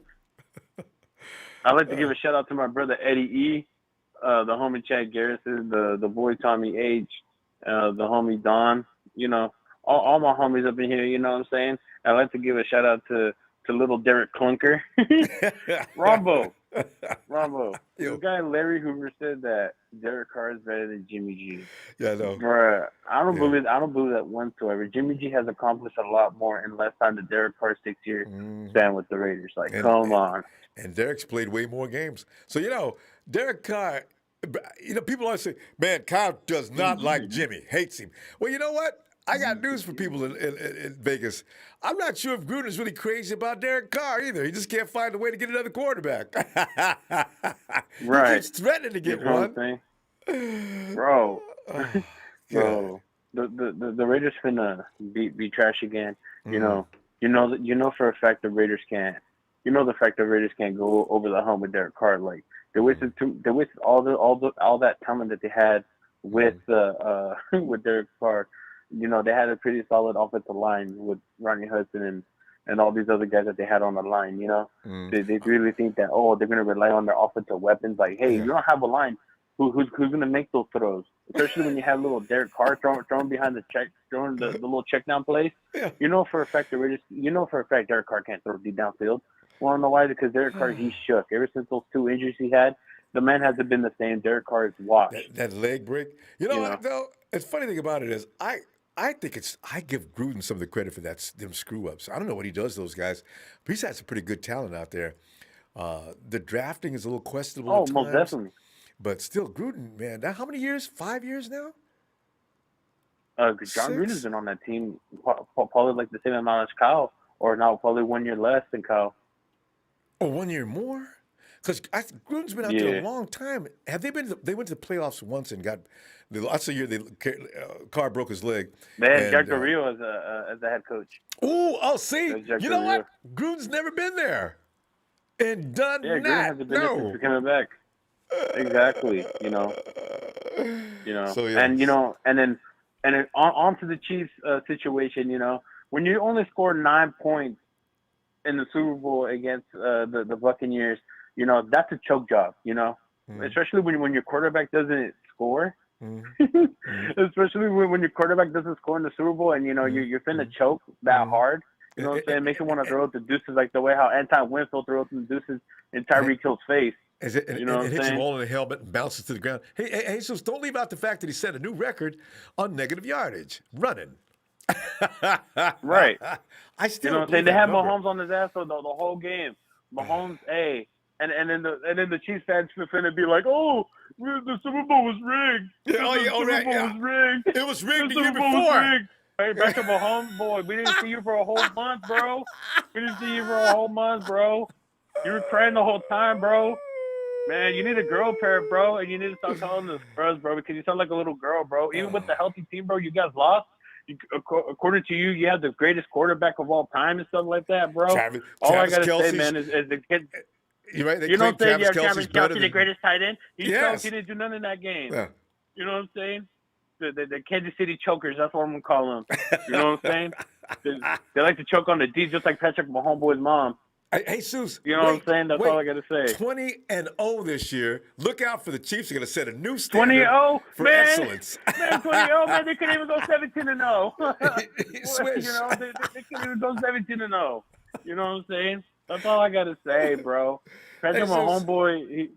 I'd like to give a shout out to my brother Eddie E, the homie Chad Garrison, the boy Tommy H, the homie Don. All my homies up in here. You know what I'm saying? I'd like to give a shout out to little Derek Clunker. Rombo. The guy Larry Hoover said that Derek Carr is better than Jimmy G. Yeah, I know. Bruh, I don't believe that whatsoever. Jimmy G has accomplished a lot more in less time than Derek Carr's 6-year span with the Raiders. Come on. And Derek's played way more games. So Derek Carr. People always say, "Man, Carr does not like Jimmy, hates him." Well, you know what? I got news for people in Vegas. I'm not sure if Gruden's really crazy about Derek Carr either. He just can't find a way to get another quarterback. He Right. keeps threatening to You get know what one. I'm saying? Bro. Oh, God. Bro. The Raiders finna be trash again. You know. You know for a fact the Raiders can't. You know the fact the Raiders can't go over the hump with Derek Carr. Like they wasted all that talent that they had with with Derek Carr. You know, they had a pretty solid offensive line with Ronnie Hudson and all these other guys that they had on the line, you know. They really think that, they're going to rely on their offensive weapons. Like, hey, you don't have a line. Who's going to make those throws? Especially when you have little Derek Carr throwing behind the check, throwing the little check down plays. Yeah. You know for a fact Derek Carr can't throw deep downfield. Want to know why? Because Derek Carr, he's shook. Ever since those 2 injuries he had, the man hasn't been the same. Derek Carr is washed. That leg break. You know what, though? The funny thing about it is I think I give Gruden some of the credit for them screw ups. I don't know what he does to those guys, but he's had some pretty good talent out there. The drafting is a little questionable at times. Most definitely. But still, Gruden, man, now how many years? 5 years now? John Gruden's been on that team probably like the same amount as Kyle, or now probably 1 year less than Kyle. Oh, 1 year more? Because Gruden's been out there a long time. Have they been? They went to the playoffs once and got. That's the year Carr broke his leg. They had Jack Del Rio as the head coach. Oh, see, you know what? Gruden's never been there and done that. Gruden hasn't been there since coming back. Exactly. You know. So, and then on to the Chiefs situation. You know, when you only score 9 points in the Super Bowl against the Buccaneers, you know that's a choke job. You know, especially when your quarterback doesn't score. Especially when your quarterback doesn't score in the Super Bowl, and you know you're finna choke that hard. You know what I'm saying? It makes you want to throw it to deuces, like the way how Anton Winfield threw it to the deuces in Tyreek Hill's face. You know, it hits him all in the helmet and bounces to the ground. Hey, so don't leave out the fact that he set a new record on negative yardage running. Right. I still, you know what I'm saying? They had Mahomes on his ass for the whole game. Mahomes, and then the Chiefs fans finna be like, oh, the Super Bowl was rigged. The Super Bowl was rigged. It was rigged the Super year Bowl before. was rigged. Hey, back to Mahomes, boy. We didn't see you for a whole month, bro. We didn't see you for a whole month, bro. You were crying the whole time, bro. Man, you need a girl pair, bro, and you need to stop calling us scrubs, bro, because you sound like a little girl, bro. Even with the healthy team, bro, you guys lost. According to you, you have the greatest quarterback of all time and stuff like that, bro. All I gotta say, man, is the kid. You're right. You know what I'm saying? Travis Kelce, the greatest tight end. He didn't do nothing in that game. Yeah. You know what I'm saying? The Kansas City chokers. That's what I'm gonna call them. You know what I'm saying? They like to choke on the D, just like Patrick Mahomes' mom. Hey, Seuss. You know what I'm saying? That's all I got to say. 20-0 this year. Look out for the Chiefs. They're going to set a new standard 20-0 for man. excellence. Man, 20-0, man. They couldn't even go 17-0. Swish. You know, they couldn't even go 17-0. You know what I'm saying? That's all I got to say, bro. Patrick, my homeboy,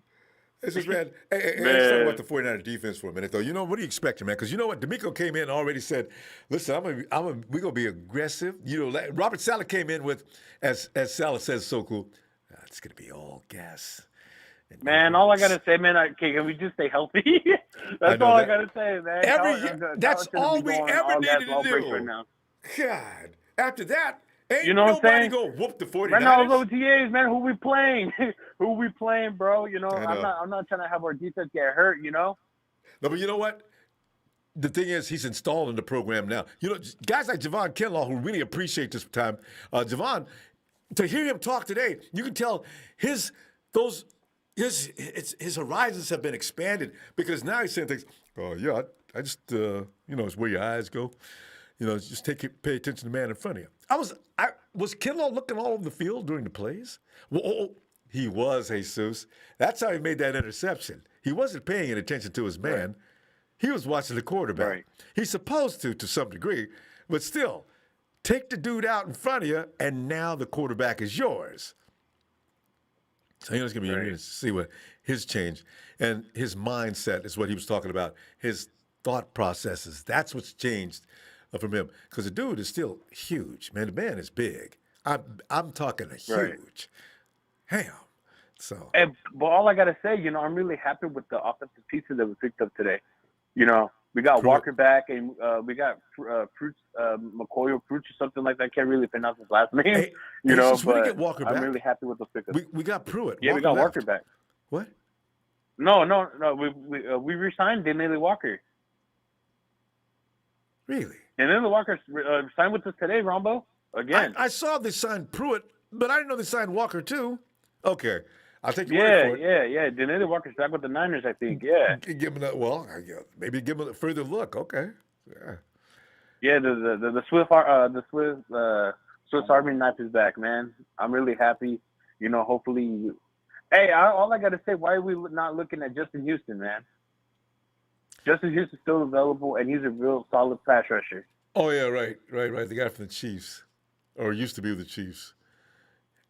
This is man. Hey, let's talk about the 49ers defense for a minute, though. You know, what are you expecting, man? Because you know what? D'Amico came in and already said, listen, we're going to be aggressive. You know, Robert Saleh came in with, as Saleh says so cool, it's going to be all gas. Man, all I got to say, man, can we just stay healthy? That's all I got to say, man. That's all we ever needed to do. Right now. God. After that, ain't you know what I'm saying? Go whoop the 49ers. Right now, those OTAs, man, who we playing? Who we playing, bro? You know, I'm not trying to have our defense get hurt, you know? No, but you know what? The thing is, he's installed in the program now. You know, guys like Javon Kinlaw, who really appreciate this time. Javon, to hear him talk today, you can tell his horizons have been expanded because now he's saying things, I just, it's where your eyes go. You know, just pay attention to the man in front of you. Was Kinlaw looking all over the field during the plays? Well, he was, Jesus. That's how he made that interception. He wasn't paying any attention to his man. Right. He was watching the quarterback. Right. He's supposed to some degree, but still, take the dude out in front of you, and now the quarterback is yours. So it's going to be interesting to see what his change and his mindset is what he was talking about. His thought processes. That's what's changed from him, because the dude is still huge, man. The man is big. I'm talking huge. Damn. So. But all I gotta say, you know, I'm really happy with the offensive pieces that we picked up today. You know, We got Pruitt. Walker back, and we got Fruits, McCoy or Fruits or something like that. I can't really pronounce his last name, Hey, you know. since we didn't But get Walker I'm back, really happy with the pickup. we got Pruitt. Yeah, Walker we got left. Walker back. What? No. We re-signed Daniele Walker. Really? Daniele Walker signed with us today, Ronbo. Again. I saw they signed Pruitt, but I didn't know they signed Walker too. Okay, I'll take your word for it. Yeah. Daniele Walker's back with the Niners, I think. Yeah. Give him that. Well, maybe give him a further look. Okay. Yeah. Yeah, the Swiss Army knife is back, man. I'm really happy. You know, hopefully. Hey, all I gotta say, why are we not looking at Justin Houston, man? Justin Houston's still available, and he's a real solid pass rusher. Oh yeah, right. The guy from the Chiefs, or used to be with the Chiefs.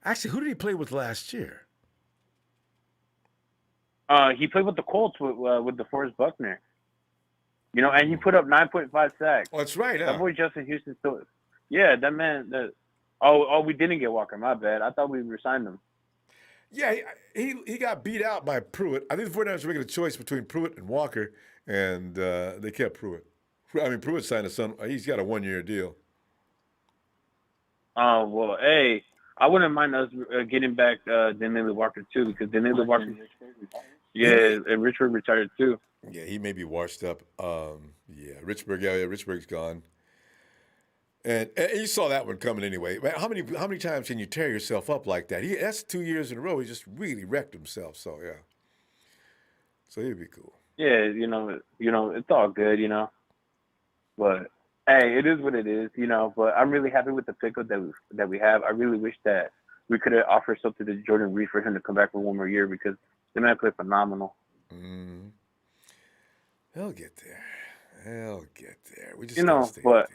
Actually, who did he play with last year? He played with the Colts with DeForest Buckner. You know, and he put up 9.5 sacks. Oh, that's right. That boy Justin Houston still. Yeah, that man. We didn't get Walker. My bad. I thought we resigned him. Yeah, he got beat out by Pruitt. I think the 49ers were making a choice between Pruitt and Walker, and they kept Pruitt. I mean, Pruitt signed he's got a 1-year deal. Oh, well, hey, I wouldn't mind us getting back Daniele Walker, too, because Daniele Walker, and Richburg retired, too. Yeah, he may be washed up. Richburg's gone. And you saw that one coming anyway. How many times can you tear yourself up like that? That's 2 years in a row. He just really wrecked himself. So yeah. So he'd be cool. Yeah, you know, it's all good, you know. But hey, it is what it is, you know. But I'm really happy with the pickup that we have. I really wish that we could have offered something to Jordan Reed for him to come back for one more year because the man played phenomenal. Mm-hmm. He'll get there. We just gotta stay healthy. But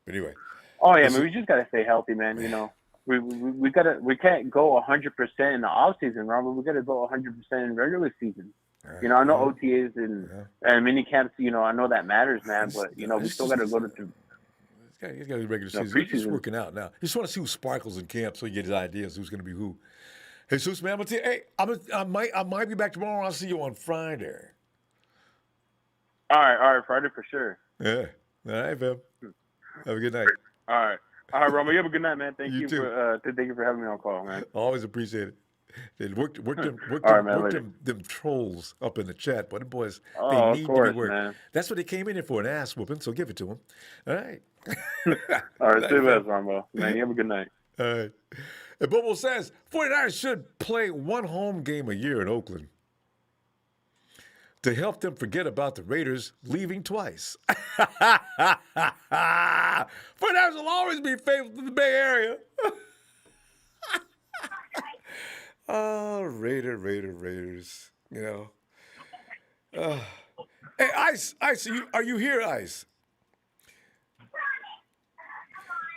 anyway. Oh yeah, we just gotta stay healthy, man. You know, we can't go 100% in the off season, Robert. We gotta go 100% in regular season. You know, I know OTAs and mini camps. You know, I know that matters, man. But you know, we still gotta go to. He's got to be regular season. He's just working out now. You just want to see who sparkles in camp, so you get his ideas who's going to be who. Hey, Jesus, man, I'm gonna tell you, I might be back tomorrow. I'll see you on Friday. All right, Friday for sure. Yeah. All right, fam. Have a good night. All right, Romo. You have a good night, man. Thank you too. Thank you for having me on call, man. Always appreciate it. They worked them trolls up in the chat, but the boys, they need to be worked. Man. That's what they came in here for, an ass whooping, so give it to them. All right. All right, stay best, Ronbo. Man, you have a good night. All right. And Bobo says, 49ers should play one home game a year in Oakland to help them forget about the Raiders leaving twice. 49ers will always be faithful to the Bay Area. Oh, Raiders, you know. Hey, Ice, are you here, Ice?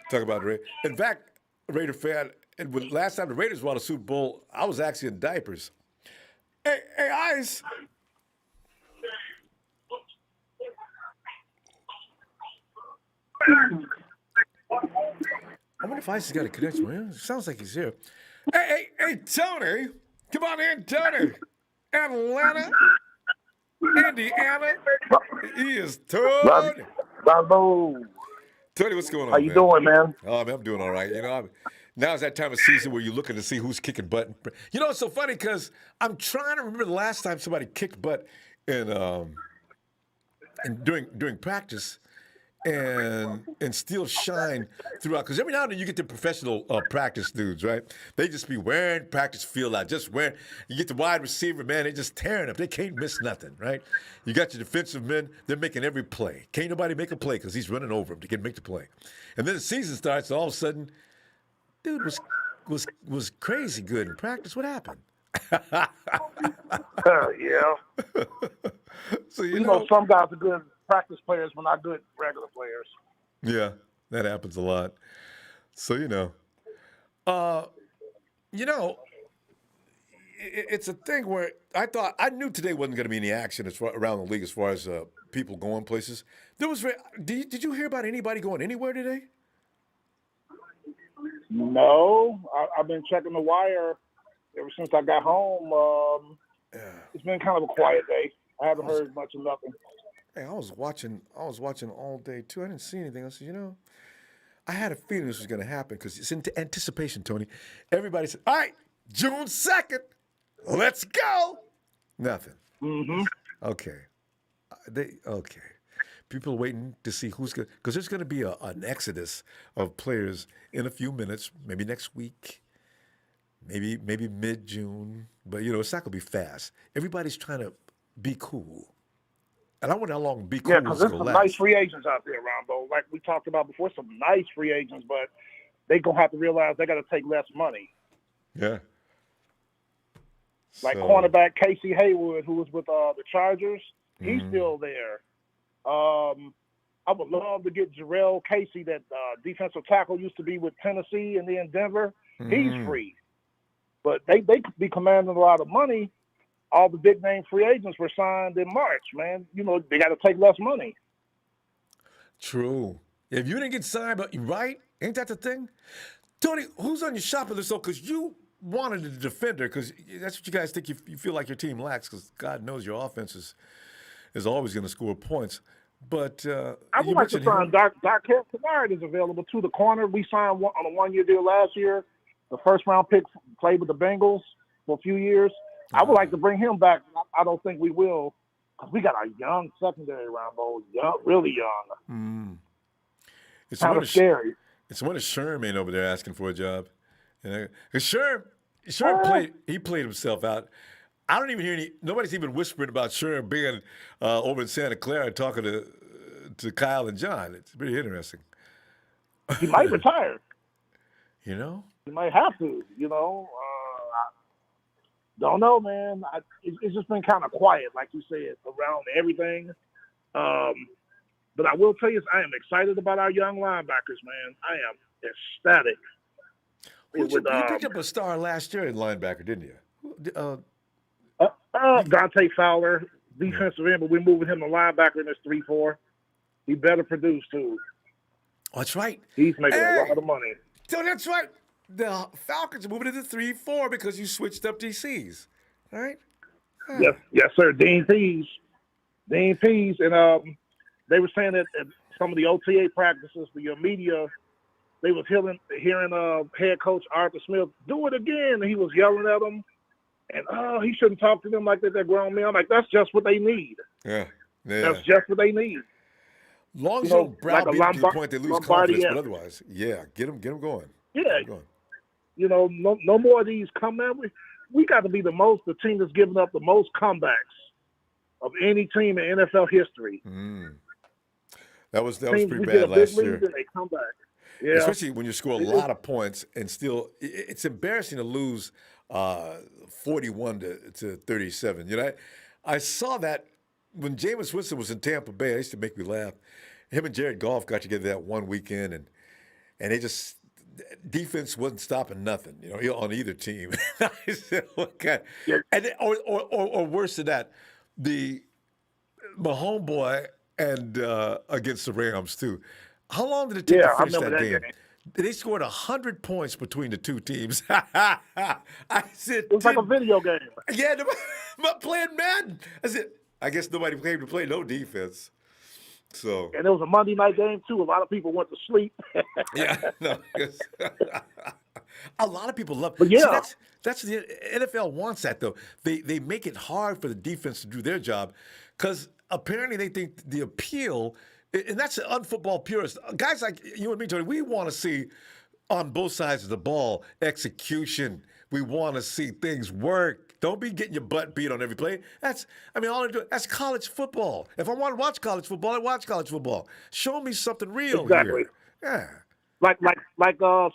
Talk about the Raiders. In fact, Raider fan, and when last time the Raiders won a Super Bowl, I was actually in diapers. Hey, Ice. I wonder if Ice has got a connection. Well, it sounds like he's here. Hey, Tony. Come on in, Tony. Atlanta. Indiana. He is Tony. Bravo. Tony, what's going on, How you doing, man? Oh, man, I'm doing all right. You know, now is that time of season where you're looking to see who's kicking butt. You know, it's so funny because I'm trying to remember the last time somebody kicked butt during practice and still shine throughout. Because every now and then you get the professional practice dudes, right? They just be wearing practice field out, just wearing. You get the wide receiver, man, they just tearing up. They can't miss nothing, right? You got your defensive men, they're making every play. Can't nobody make a play because he's running over them to make the play. And then the season starts, and all of a sudden, dude was crazy good in practice. What happened? Yeah. So you know, some guys are good practice players, but not good regular players. Yeah, that happens a lot. So it's a thing where I knew today wasn't going to be any action around the league as far as people going places. Did you hear about anybody going anywhere today? No, I've been checking the wire ever since I got home. It's been kind of a quiet day. I haven't heard much of nothing. Hey, I was watching all day too. I didn't see anything. I said, I had a feeling this was going to happen because it's in anticipation, Tony. Everybody said, all right, June 2nd, let's go. Nothing. Mm-hmm. Okay. Okay. People are waiting to see who's going to, because there's going to be an exodus of players in a few minutes, maybe next week, maybe mid-June. But, it's not going to be fast. Everybody's trying to be cool. And I wonder how long be cool is because going there's to some last. nice free agents out there, Ronbo. Like we talked about before, some nice free agents, but they're going to have to realize they got to take less money. Yeah. Like cornerback Casey Hayward, who was with the Chargers, he's still there. I would love to get Jarrell Casey, that defensive tackle used to be with Tennessee and then Denver. He's free. But they could be commanding a lot of money. All the big-name free agents were signed in March, man. They got to take less money. True. If you didn't get signed, but right? Ain't that the thing? Tony, who's on your shopping list, though? Because you wanted a defender, because that's what you guys think you feel like your team lacks, because God knows your offense is always going to score points. But I would like to sign Darquette Kennard is available to the corner. We signed on a one-year deal last year. The first-round pick played with the Bengals for a few years. I would like to bring him back. I don't think we will, because we got a young secondary, Ronbo, really young. It's kind of scary. It's one of Sherm ain't over there asking for a job. Sherm played himself out. I don't even hear nobody's even whispering about Sherm being over in Santa Clara talking to Kyle and John. It's pretty interesting. He might retire. He might have to, don't know, man. It's just been kind of quiet, like you said, around everything. But I will tell you, I am excited about our young linebackers, man. I am ecstatic. You picked up a star last year in linebacker, didn't you? Dante Fowler, defensive end, but we're moving him to linebacker in this 3-4. He better produce, too. Oh, that's right. He's making a lot of money. So that's right. The Falcons are moving to the 3-4 because you switched up DCs. All right? Yes, sir. Dean Pease. And they were saying that at some of the OTA practices, the media, they was hearing head coach Arthur Smith do it again. And he was yelling at them. And, he shouldn't talk to them like that. They're grown men. I'm like, that's just what they need. Yeah. That's just what they need. Long as you don't browbeat to the point they lose confidence, but otherwise, get them going. Yeah. No more of these comebacks. We got to be the team that's giving up the most comebacks of any team in NFL history. That was pretty bad last year. They come back. Yeah. Especially when you score a lot of points and still, it's embarrassing to lose 41 to 37. I saw that when Jameis Winston was in Tampa Bay. It used to make me laugh. Him and Jared Goff got together that one weekend, and they just defense wasn't stopping nothing, on either team. I said, okay. Yeah. And or worse than that, my homeboy and against the Rams too. How long did it take to finish that game? They scored 100 points between the two teams. I said, it was like a video game. Yeah, playing Madden. I said, I guess nobody came to play no defense. So. And it was a Monday night game too. A lot of people went to sleep. A lot of people love. But yeah, see, that's the NFL wants that though. They make it hard for the defense to do their job because apparently they think the appeal. And that's the unfootball purist. Guys like you and me, Tony, we want to see on both sides of the ball execution. We want to see things work. Don't be getting your butt beat on every play. That's that's college football. If I want to watch college football, I watch college football. Show me something real here. Yeah. Like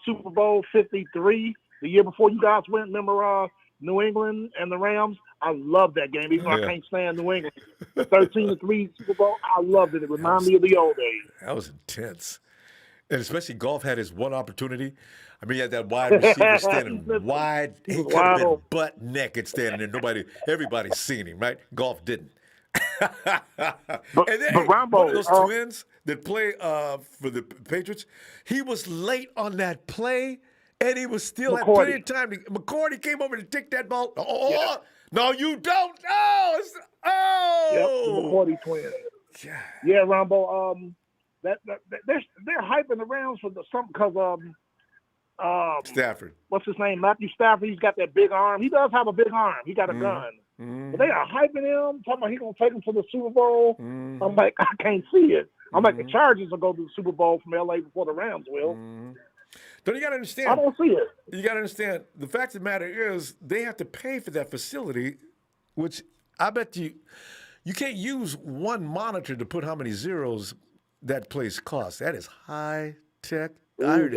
Super Bowl 53, the year before you guys went, remember New England and the Rams? I love that game, even though I can't stand New England. 13-3 Super Bowl, I loved it. It reminded me of the old days. That was intense. And especially Goff had his one opportunity. I mean, he had that wide receiver standing wide. He could have been butt naked standing there. Everybody's seen him, right? Goff didn't. But Ronbo, one of those twins that play for the Patriots, he was late on that play, and he was still had plenty of time. McCourty came over to take that ball. No, you don't. Yep, the McCourty twins. Yeah, Ronbo. They're hyping the Rams for something because Stafford. What's his name? Matthew Stafford. He's got that big arm. He does have a big arm. He got a gun. But they are hyping him, talking about he's gonna take him to the Super Bowl. I'm like, I can't see it. I'm like, the Chargers will go to the Super Bowl from LA before the Rams will. But you got to understand. I don't see it. You got to understand. The fact of the matter is, they have to pay for that facility, which I bet you can't use one monitor to put how many zeros that place costs. That is high tech. I heard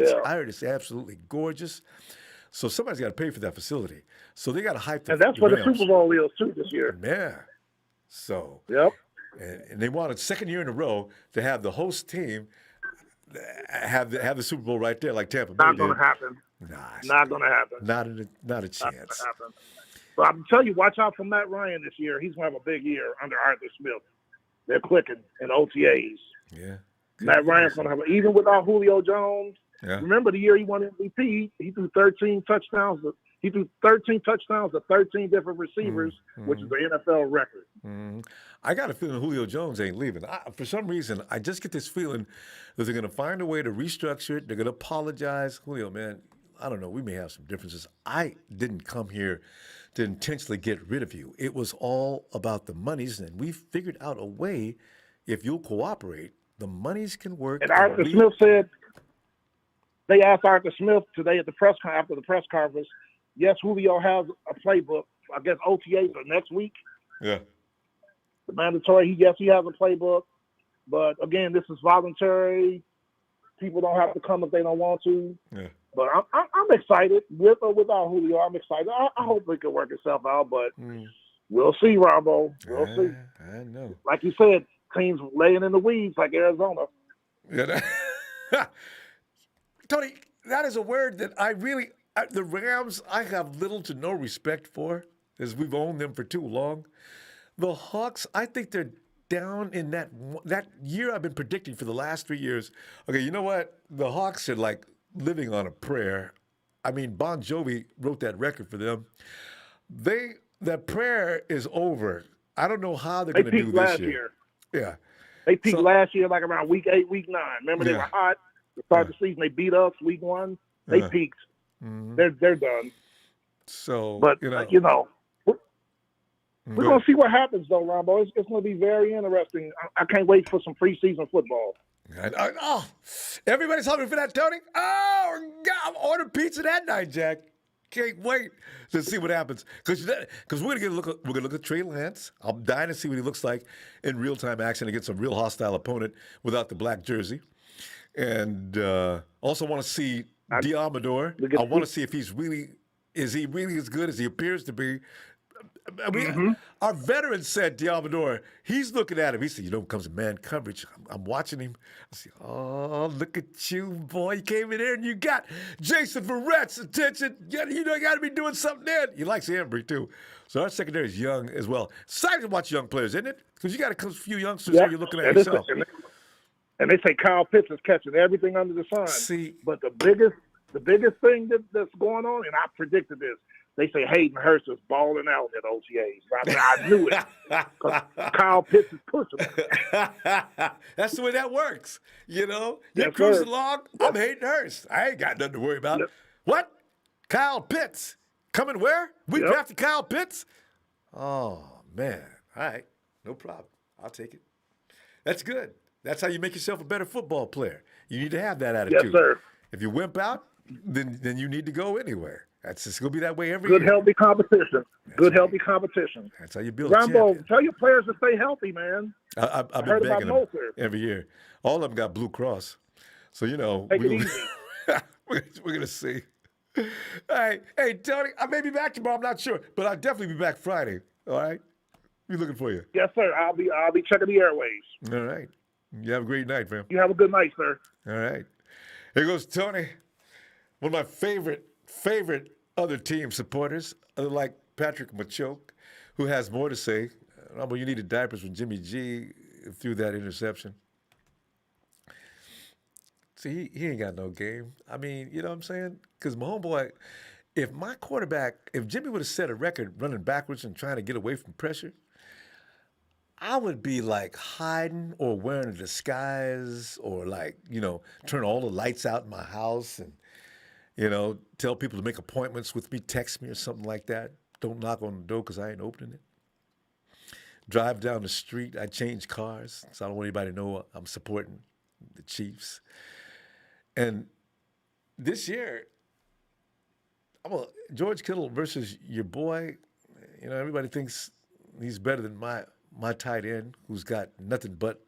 it's absolutely gorgeous. So somebody's got to pay for that facility. So they got to hype the And that's where the Rams. Super Bowl is too this year. Yeah. So. Yep. And they wanted second year in a row to have the host team have the Super Bowl right there, like Tampa Bay. Not going to happen. Not going to happen. Not a chance. But I'm telling you, watch out for Matt Ryan this year. He's going to have a big year under Arthur Smith. They're clicking in OTAs. Yeah. Matt Ryan's going to have, even without Julio Jones. Yeah. Remember the year he won MVP? He threw 13 touchdowns. He threw 13 touchdowns to 13 different receivers, which is the NFL record. I got a feeling Julio Jones ain't leaving. For some reason, I just get this feeling that they're going to find a way to restructure it. They're going to apologize. Julio, man, I don't know. We may have some differences. I didn't come here to intentionally get rid of you. It was all about the monies, and we figured out a way, if you'll cooperate, the monies can work. And Arthur Smith said, they asked Arthur Smith today at the after the press conference, yes, Julio has a playbook. I guess OTAs are next week. Yeah. The mandatory, yes, he has a playbook. But, again, this is voluntary. People don't have to come if they don't want to. Yeah. But I'm excited. With or without Julio, I'm excited. I hope it can work itself out, but we'll see, Ronbo. We'll see. I know. Like you said, teams laying in the weeds like Arizona. Yeah. Tony, that is a word that the Rams, I have little to no respect for, as we've owned them for too long. The Hawks, I think they're down in that year I've been predicting for the last 3 years. Okay, you know what? The Hawks are like living on a prayer. I mean, Bon Jovi wrote that record for them. That prayer is over. I don't know how they're going to do this last year. Yeah. They peaked last year like around week 8, week 9. Remember, they were hot. They started the season. They beat us week 1. They peaked. They're done. So, but we're going to see what happens, though, Ronbo. It's going to be very interesting. I can't wait for some preseason football. Oh, everybody's hungry for that, Tony. Oh, God, order pizza that night, Jack. Can't wait to see what happens. Because we're gonna look at Trey Lance. I'm dying to see what he looks like in real-time action against a real hostile opponent without the black jersey. And also want to see Diamador. I want to see if is he really as good as he appears to be. I mean, our veteran said Diamador, he's looking at him. He said, comes in man coverage. I'm watching him. I say, oh, look at you, boy. You came in there and you got Jason Verrett's attention. You got to be doing something there. He likes Ambry, too. So our secondary is young as well. Exciting to watch young players, isn't it? Because you got a few youngsters there you're looking at yourself. And they say Kyle Pitts is catching everything under the sun. See, but the biggest thing that's going on, and I predicted this, they say Hayden Hurst is balling out at OTAs. I knew it. Kyle Pitts is pushing him. That's the way that works. You're yes, cruising along. I'm Hayden Hurst. I ain't got nothing to worry about. Yep. What? Kyle Pitts. Coming where? We drafted Kyle Pitts? Oh, man. All right. No problem. I'll take it. That's good. That's how you make yourself a better football player. You need to have that attitude. Yes, sir. If you wimp out, then you need to go anywhere. That's just going to be that way every year. Good, healthy competition. Healthy competition. That's how you build a champion. Ronbo, tell your players to stay healthy, man. I've been begging them every year. All of them got Blue Cross. So, Take it easy. we're going to see. All right. Hey, Tony, I may be back tomorrow. I'm not sure. But I'll definitely be back Friday. All right? Be looking for you. Yes, sir. I'll be checking the airways. All right. You have a great night, fam. You have a good night, sir. All right. Here goes Tony. One of my favorite other team supporters, like Patrick Machoke, who has more to say. Ronbo, you needed diapers when Jimmy G threw that interception. See, he ain't got no game. I mean, you know what I'm saying? Because my homeboy, if Jimmy would have set a record running backwards and trying to get away from pressure, I would be like hiding or wearing a disguise or like, turn all the lights out in my house and, tell people to make appointments with me, text me or something like that. Don't knock on the door because I ain't opening it. Drive down the street. I change cars, so I don't want anybody to know I'm supporting the Chiefs. And this year, George Kittle versus your boy. Everybody thinks he's better than my tight end, who's got nothing but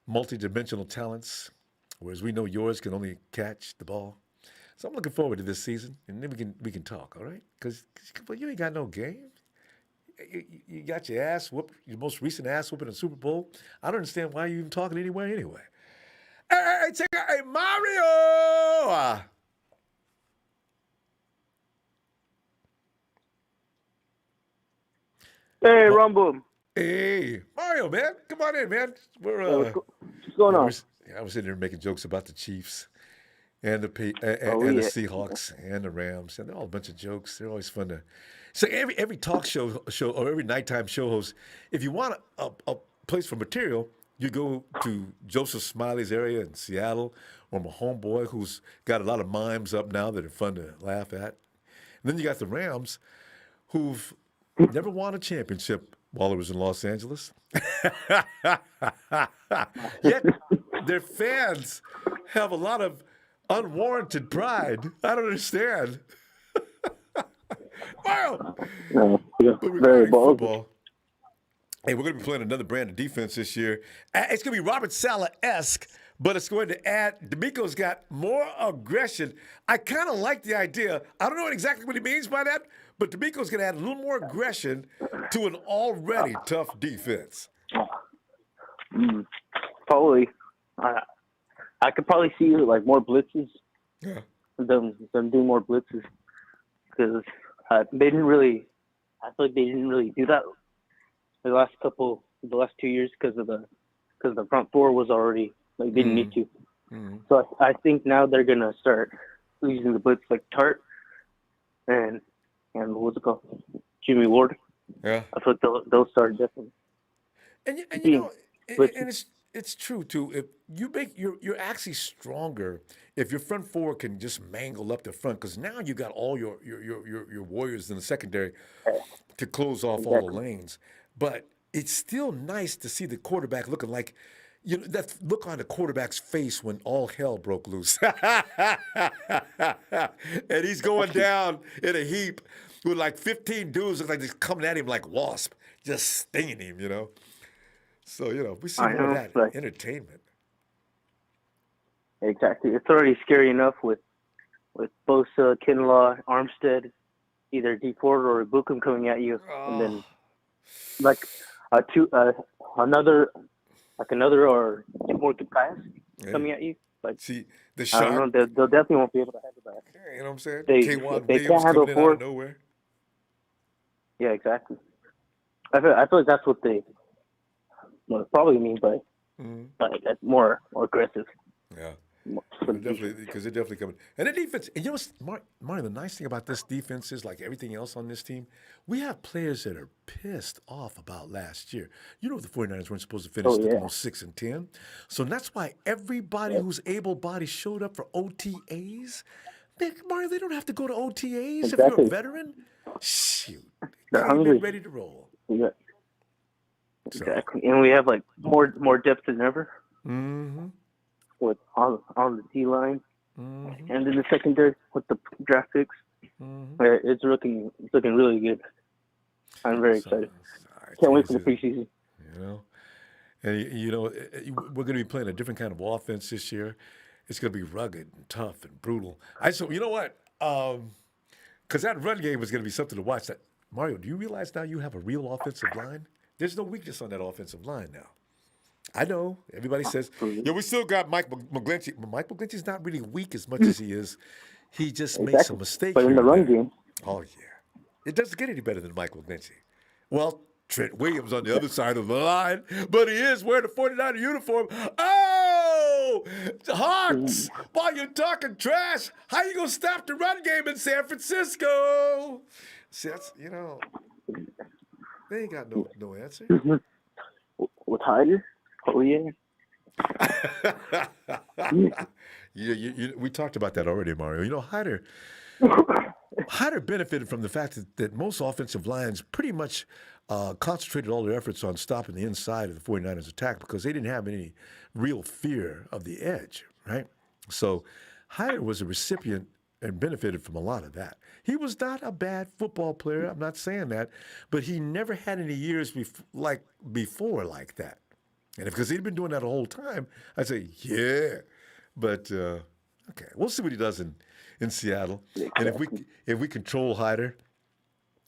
multi-dimensional talents, whereas we know yours can only catch the ball. So I'm looking forward to this season, and then we can talk, all right? Because you ain't got no game. You got your ass whooped, your most recent ass whooping in the Super Bowl. I don't understand why you're even talking anywhere anyway. Hey, check out, hey, Mario! Hey, Ronbo. Hey, Mario, man. Come on in, man. What's going on? I was sitting there making jokes about the Chiefs and the Seahawks and the Rams, and they're all a bunch of jokes. They're always fun to. So every talk show or every nighttime show host, if you want a place for material, you go to Joseph Smiley's area in Seattle, or my homeboy who's got a lot of mimes up now that are fun to laugh at. And then you got the Rams, who've never won a championship while it was in Los Angeles. Yet their fans have a lot of unwarranted pride. I don't understand. Wow. Very bold. Football. Hey, we're going to be playing another brand of defense this year. It's going to be Robert Saleh-esque, but it's going to add, D'Amico's got more aggression. I kind of like the idea. I don't know exactly what he means by that, but D'Amico's going to add a little more aggression to an already tough defense. Probably. I could probably see like more blitzes. Yeah. Them do more blitzes because they didn't really. I feel like they didn't really do that the last 2 years because the front four was already like didn't need to. Mm-hmm. So I think now they're gonna start using the blitz like Tart and what's it called, Jimmy Ward. Yeah. I feel like they'll start definitely. And it's true too. If you you're actually stronger if your front four can just mangle up the front, because now you got all your warriors in the secondary to close off all the lanes. But it's still nice to see the quarterback looking like, that look on the quarterback's face when all hell broke loose. And he's going down in a heap with like 15 dudes look like they're coming at him like wasp, just stinging him, So, we see more of that entertainment. Exactly. It's already scary enough with Bosa, Kinlaw, Armstead, either D Ford or Bukum coming at you, and then like another or two more good guys coming at you. Like, see, the I shark. don't know. They'll definitely won't be able to handle that. You know what I'm saying? They K1 can't handle coming in four. out of nowhere. Yeah, exactly. I feel like that's what they probably mean by that's more aggressive. Yeah. Because they're definitely coming. And the defense, and what's, Marty, the nice thing about this defense is, like everything else on this team, we have players that are pissed off about last year. The 49ers weren't supposed to finish 6-10. So that's why everybody who's able-bodied showed up for OTAs. Man, Mario, they don't have to go to OTAs if you're a veteran. Shoot. They're ready to roll. Yeah. Exactly. And we have like more depth than ever. Mm-hmm. With on the D line, and in the secondary with the draft picks, it's looking really good. I'm very excited. Can't wait for the preseason. And we're going to be playing a different kind of offense this year. It's going to be rugged and tough and brutal. You know what? Because that run game is going to be something to watch. Mario, do you realize now you have a real offensive line? There's no weakness on that offensive line now. I know. Everybody says, we still got Mike McGlinchey. Mike McGlinchey's not really weak as much as he is. He just makes a mistake. But in the run game. Oh, yeah. It doesn't get any better than Mike McGlinchey. Well, Trent Williams on the other side of the line, but he is wearing the 49er uniform. Oh! Hawks! While you're talking trash, how you going to stop the run game in San Francisco? See, that's, they ain't got no answer. Hyder. Oh yeah. We talked about that already, Mario. You know, Hyder benefited from the fact that most offensive lines pretty much concentrated all their efforts on stopping the inside of the 49ers attack because they didn't have any real fear of the edge, right? So Hyder was a recipient and benefited from a lot of that. He was not a bad football player. I'm not saying that, but he never had any years before like that. And because he'd been doing that the whole time, I'd say, yeah. But okay, we'll see what he does in Seattle. And if we control Hyder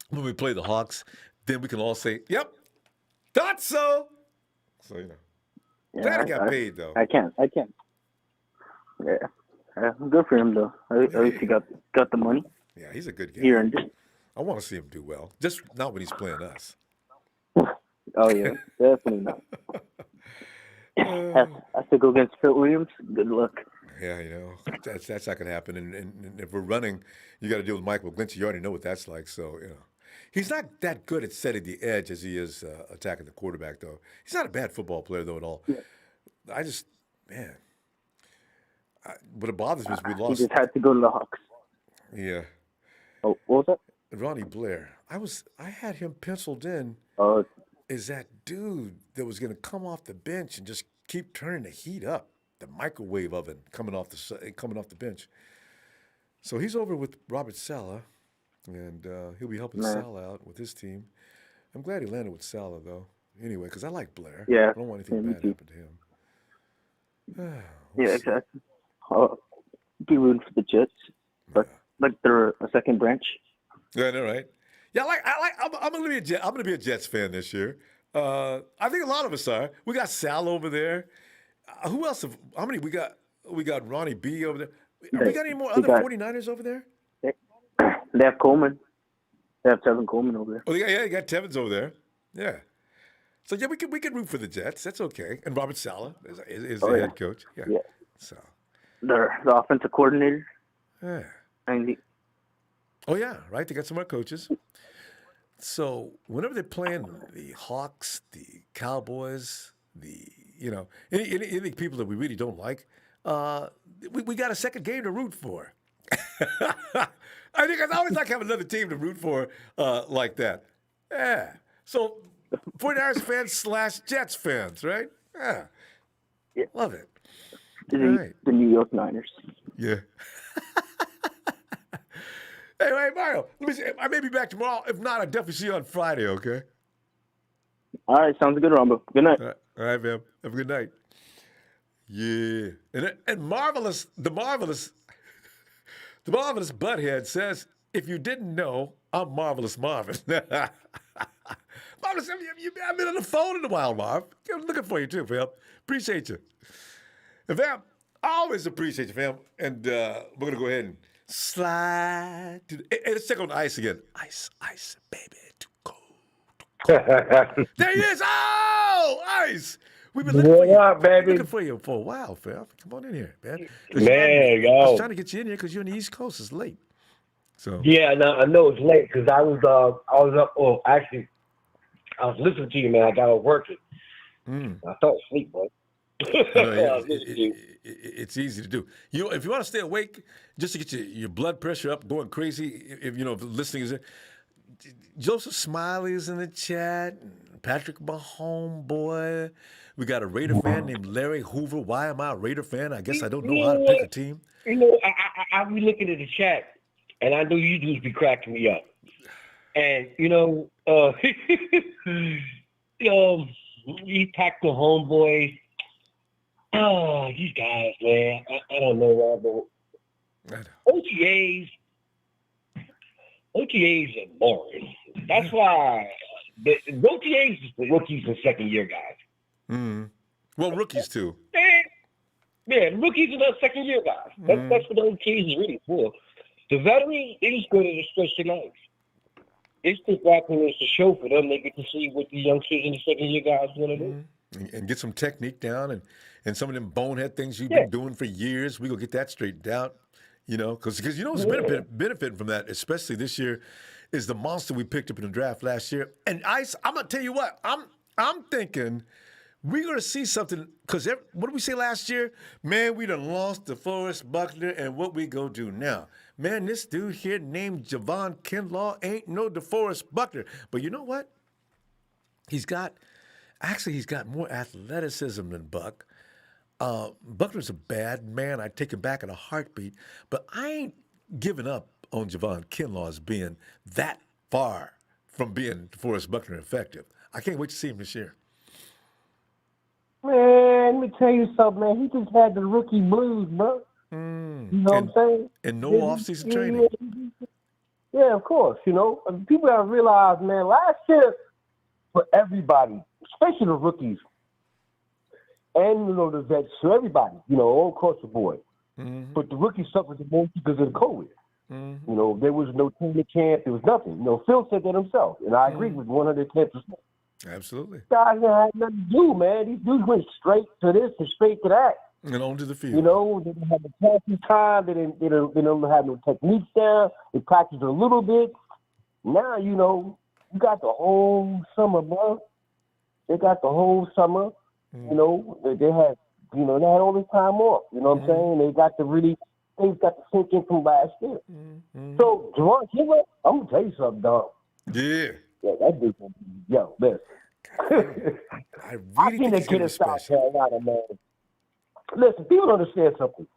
when we play the Hawks, then we can all say, "Yep, thought so." So glad he got paid though. I can't. Yeah, good for him though. At least he got the money. Yeah, he's a good guy. He earned it. I want to see him do well, just not when he's playing us. Oh yeah, definitely not. Has to go against Phil Williams. Good luck. Yeah, that's not going to happen. And if we're running, you got to deal with Michael McGlinchey. You already know what that's like. So he's not that good at setting the edge as he is attacking the quarterback, though. He's not a bad football player though at all. Yeah. What it bothers me is we lost. He just had to go to the Hawks. Yeah. Oh, what was that? Ronnie Blair. I had him penciled in. Oh. Is that dude that was going to come off the bench and just keep turning the heat up, the microwave oven coming off the bench. So he's over with Robert Saleh, and he'll be helping Saleh out with his team. I'm glad he landed with Saleh, though. Anyway, because I like Blair. Yeah. I don't want anything bad to happen to him. Yeah, exactly. I'll be rooting for the Jets, but like they're a second branch. Yeah, I know, right? Yeah, I'm gonna be a Jets fan this year. I think a lot of us are. We got Sal over there. Who else? How many we got? We got Ronnie B over there. We got any more other 49ers over there? They have Coleman. They have Tevin Coleman over there. Oh, you got Tevin's over there. Yeah. So yeah, we can root for the Jets. That's okay. And Robert Saleh is the head coach. Yeah. So the offensive coordinator. Yeah. And oh yeah, right. They got some more coaches. So whenever they're playing the Hawks, the Cowboys, any people that we really don't like, we got a second game to root for. I think I always like having another team to root for like that. Yeah. So 49ers fans / Jets fans, right? Yeah. Love it. The New York Niners. Yeah. Hey, Mario, let me see. I may be back tomorrow. If not, I'll definitely see you on Friday, okay? All right, sounds good, Ronbo. Good night. All right, man. Have a good night. Yeah. And the marvelous Butthead says, if you didn't know, I'm Marvelous Marvin. Marvelous, I've been on the phone in a while, Marv. I'm looking for you too, fam. Appreciate you. And fam, I always appreciate you, fam. And we're going to go ahead and slide to let's check on the ice again. Ice, baby, too cold. There he is. Oh, Ice. We've been looking for you. Baby? Looking for you for a while, fam. Come on in here, man. Man, I was trying to get you in here because you're on the East Coast. It's late. So yeah, I know it's late because I was up. Oh, actually, I was listening to you, man. I got off working. I fell asleep, bro. It's easy to do. If you want to stay awake, just to get your blood pressure up, going crazy. If listening is, Joseph Smiley is in the chat. Patrick, my homeboy. We got a Raider fan named Larry Hoover. Why am I a Raider fan? I guess I don't know how to pick a team. I be looking at the chat, and I know you dudes be cracking me up. And you packed the homeboy. Oh, these guys, man. I don't know, Rob. OTAs are boring. That's why the OTAs is for rookies and second-year guys. Well, rookies, too. Yeah, rookies and second-year guys. That's what the OTAs is really for. The veterans, they just go to stretch their legs. It's just back when it's a show for them. They get to see what the youngsters and the second-year guys want to do. And get some technique down and some of them bonehead things you've been doing for years. We go get that straightened out, because who's benefiting from that, especially this year, is the monster we picked up in the draft last year. And Ice, I'm gonna tell you what, I'm thinking we're going to see something, because what did we say last year? Man, we done lost DeForest Buckner, and what we going to do now? Man, this dude here named Javon Kinlaw ain't no DeForest Buckner. But you know what? He's got more athleticism than Buck. Buckner's a bad man. I'd take him back in a heartbeat. But I ain't giving up on Javon Kinlaw as being that far from being DeForest Buckner effective. I can't wait to see him this year. Man, let me tell you something, man. He just had the rookie blues, bro. You know what I'm saying? And no off-season training. Yeah, of course. You know, people got to realize, man, last year for everybody, especially the rookies, and, you know, the vets, so everybody, you know, all across the board. But the rookies suffered the most because of the COVID. You know, there was no team camp. There was nothing. You know, Phil said that himself, and I agree with 110%. Absolutely. Guys had nothing to do, man. These dudes went straight to this and straight to that. And on to the field. You know, they didn't have the practice time. They didn't have no techniques down. They practiced a little bit. Now, you know, you got the whole summer, bro. They got the whole summer. You know, they had all this time off. You know what I'm saying? They've got to sink in from last year. So, Javon Kinlaw, I'm going to tell you something, dog. Yeah. Yeah, that dude, yo, listen. I think they get in South Carolina, man. Listen, people don't understand something.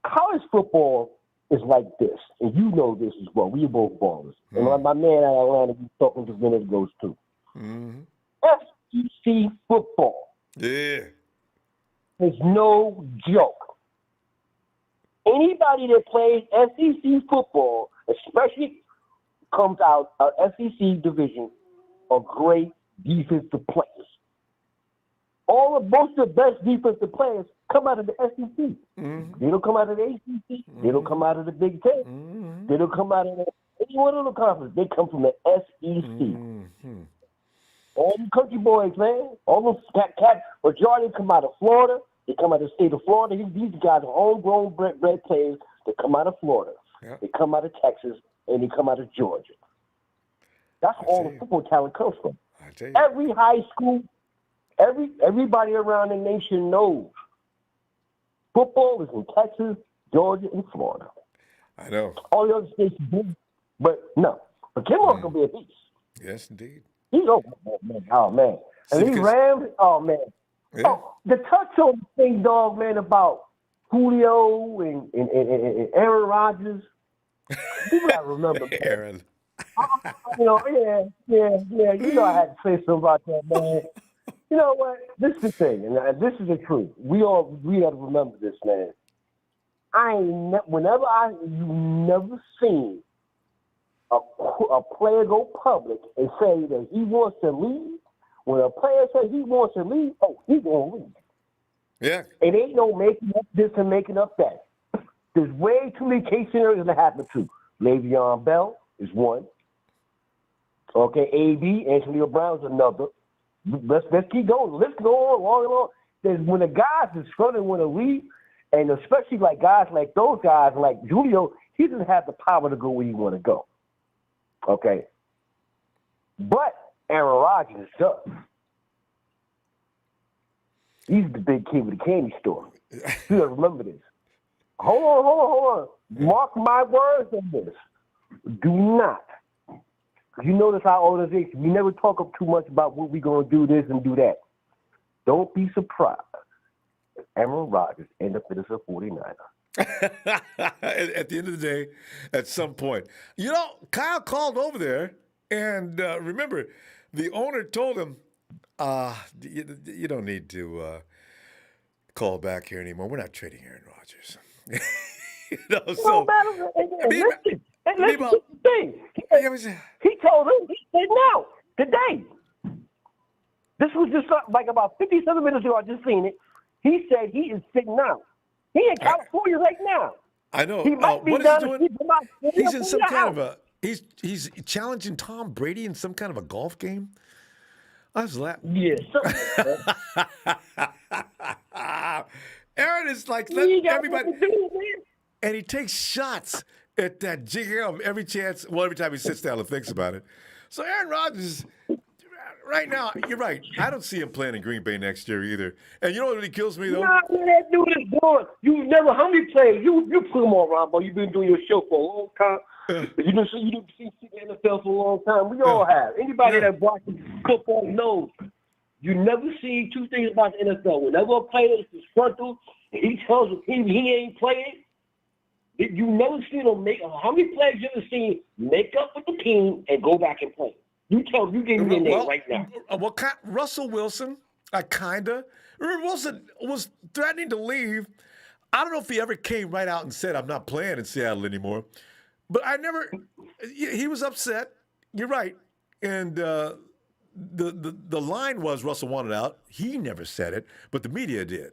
College football is like this, and you know this as well. We are both ballers. And my man out of Atlanta, we talking to a minute ago too. SEC football. Yeah. Is no joke. Anybody that plays SEC football, especially comes out of SEC division, are great defensive players. Most of the best defensive players come out of the SEC. They don't come out of the ACC. They don't come out of the Big Ten. They don't come out of any one of the conferences. They come from the SEC. All the country boys, man. All those cats, majority come out of Florida. They come out of the state of Florida. These guys are homegrown bred players that come out of Florida. Yep. They come out of Texas, and they come out of Georgia. That's all the football talent comes from. Every high school, everybody around the nation knows football is in Texas, Georgia, and Florida. I know. All the other states do, but no. But Kinlaw's going to be a beast. Yes, indeed. He's over, man. Oh, man. And these Rams, oh, man. Yeah. Oh, the touch on the thing, dog, man, about Julio and Aaron Rodgers. People got to remember, man. Aaron. You know, yeah. You know I had to say something about that, man. You know what? This is the thing, and this is the truth. We got to remember this, man. You never seen a player go public and say that he wants to leave. When a player says he wants to leave, he's going to leave. Yeah. It ain't no making up this and making up that. There's way too many case scenarios that happen to. Le'Veon Bell is one. Okay, AB, Antonio Brown's another. Let's keep going. Let's go on, long. There's when the guys is trying to want to leave, and especially like guys like those guys, like Julio, he doesn't have the power to go where he want to go. Okay. But Aaron Rodgers does. He's the big kid with the candy store. You gotta remember this. Hold on. Mark my words on this. Do not. You notice our organization, we never talk up too much about what we're going to do this and do that. Don't be surprised if Aaron Rodgers end up as a 49er. At the end of the day, at some point. You know, Kyle called over there, and remember, the owner told him, you don't need to call back here anymore. We're not trading Aaron Rodgers. You know, so listen to the thing. He told him, he said no, today. This was just like about 57 minutes ago. I just seen it. He said he is sitting out. He in California right now. I know. He might be what down is he doing? He's in some kind of a. He's challenging Tom Brady in some kind of a golf game. I was laughing. Yes. Aaron is like everybody, and he takes shots at that GM every time he sits down and thinks about it. So Aaron Rodgers, right now, you're right. I don't see him playing in Green Bay next year either. And you know what really kills me, though? Nah, man, that dude is doing. You never. How many players? You put him on, Ronbo. You've been doing your show for a long time. You didn't see the NFL for a long time. We all have. Anybody that watches football knows. You never see two things about the NFL. Whenever a player is disgruntled and he tells the team he ain't playing, you never see them make. How many players you ever seen make up with the team and go back and play? You give me your name right now. Well, Russell Wilson, kinda. Remember, Wilson was threatening to leave. I don't know if he ever came right out and said, "I'm not playing in Seattle anymore." But I never. He was upset. You're right, and the line was Russell wanted out. He never said it, but the media did.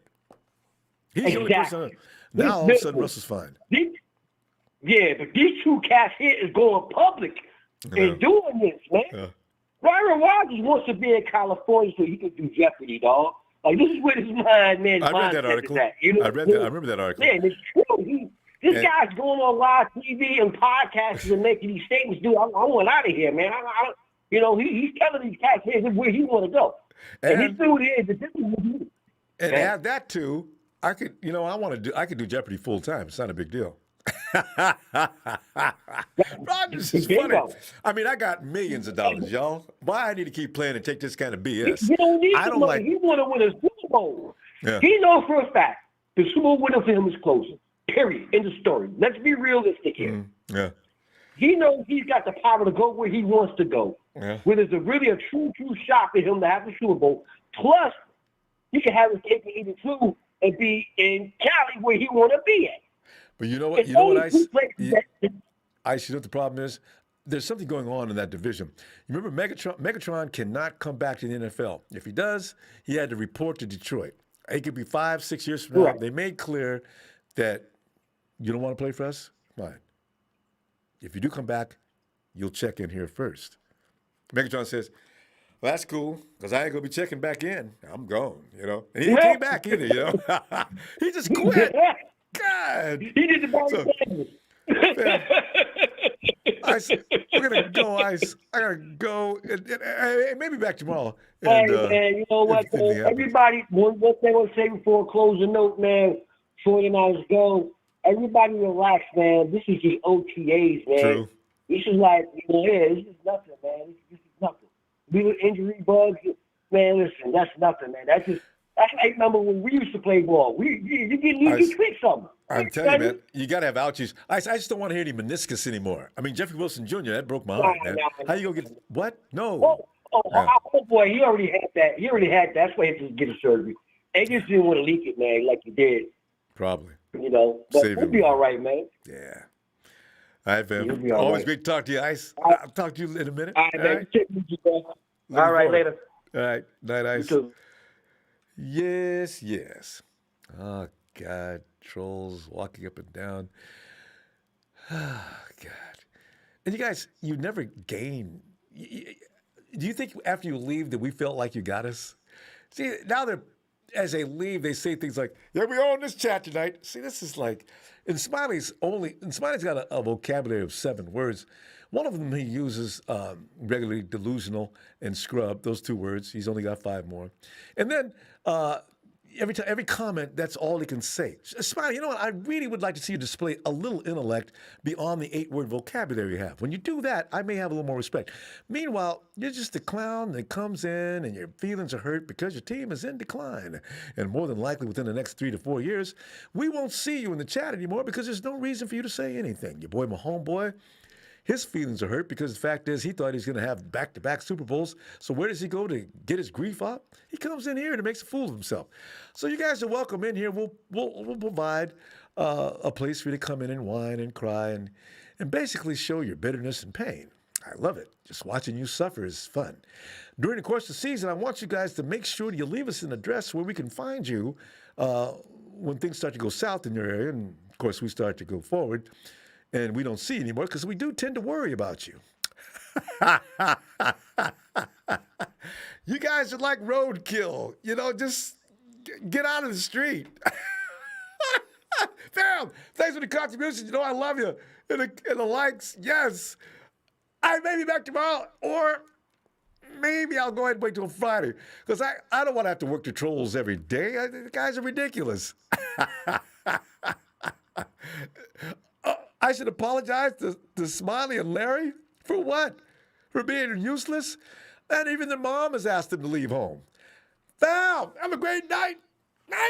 He's the only person. Now all of a sudden, Russell's fine. Yeah, but these two cats here is going public and doing this, man. Rodgers wants to be in California so he can do Jeopardy, dog. Like, this is where his mind, man. I read that article. You know? I remember that article. Man, it's true. This guy's going on live TV and podcasts and making these statements. Dude, I want out of here, man. He's telling these cats here where he want to go, and he's doing it. And add that to, I could do Jeopardy full time. It's not a big deal. Rodgers is funny. I mean, I got millions of dollars, y'all. Why I need to keep playing and take this kind of BS? He don't need the money. He want to win a Super Bowl. Yeah. He knows for a fact the Super Bowl winner for him is closing. Period. End of story. Let's be realistic here. Yeah. He knows he's got the power to go where he wants to go. Yeah. Where there's really a true shot for him to have the Super Bowl. Plus, he can have his cake and eat it too and be in Cali where he want to be at. But you know what? You know what, Ice? Ice, you know what the problem is? There's something going on in that division. You remember Megatron cannot come back to the NFL. If he does, he had to report to Detroit. It could be 5-6 years from now. Right. They made clear that you don't want to play for us? Fine. If you do come back, you'll check in here first. Megatron says, well, that's cool, because I ain't going to be checking back in. I'm gone, And he didn't came back either, He just quit. God. He did the ball. Ice, we're going to go, Ice. I got to go. And maybe back tomorrow. And, man, you know what, man? Everybody, one thing I want to say before closing note, man, 49ers go. Everybody relax, man. This is just OTAs, man. True. This is like, this is nothing, man. This is nothing. Little injury bugs, man, listen, that's nothing, man. That's like, remember when we used to play ball. You tweak something. I'm telling you, man, you got to have ouchies. I just don't want to hear any meniscus anymore. I mean, Jeffrey Wilson Jr., that broke my heart, man. How you going to get, what? No. Oh, boy, he already had that. That's why he had to get a surgery. They just didn't want to leak it, man, like he did. Probably. But we'll be all right, man. Yeah. All right, fam. Always great to talk to you, Ice. I'll talk to you in a minute. All right, man. All right, later. All right. Night, Ice. Yes. Oh, God. Trolls walking up and down. Oh, God. And you guys, you never gain. Do you think after you leave that we felt like you got us? See, now as they leave, they say things like, yeah, we own this chat tonight. See, this is like, Smiley's got a vocabulary of 7 words. One of them he uses regularly, delusional and scrub, those 2 words. He's only got 5 more. And then every comment, that's all he can say. Smiley, you know what? I really would like to see you display a little intellect beyond the 8-word vocabulary you have. When you do that, I may have a little more respect. Meanwhile, you're just a clown that comes in and your feelings are hurt because your team is in decline. And more than likely within the next 3 to 4 years, we won't see you in the chat anymore because there's no reason for you to say anything. Your boy, my homeboy, his feelings are hurt because the fact is he thought he was going to have back-to-back Super Bowls. So where does he go to get his grief up? He comes in here and makes a fool of himself. So you guys are welcome in here. We'll provide a place for you to come in and whine and cry and basically show your bitterness and pain. I love it. Just watching you suffer is fun. During the course of the season, I want you guys to make sure you leave us an address where we can find you when things start to go south in your area. And, of course, we start to go forward. And we don't see you anymore because we do tend to worry about you. You guys are like roadkill. Just get out of the street. Fam, thanks for the contributions. I love you. And the likes, yes. I may be back tomorrow, or maybe I'll go ahead and wait till Friday because I don't want to have to work the trolls every day. The guys are ridiculous. I should apologize to Smiley and Larry for what? For being useless? And even their mom has asked them to leave home. Val, have a great night. Niners!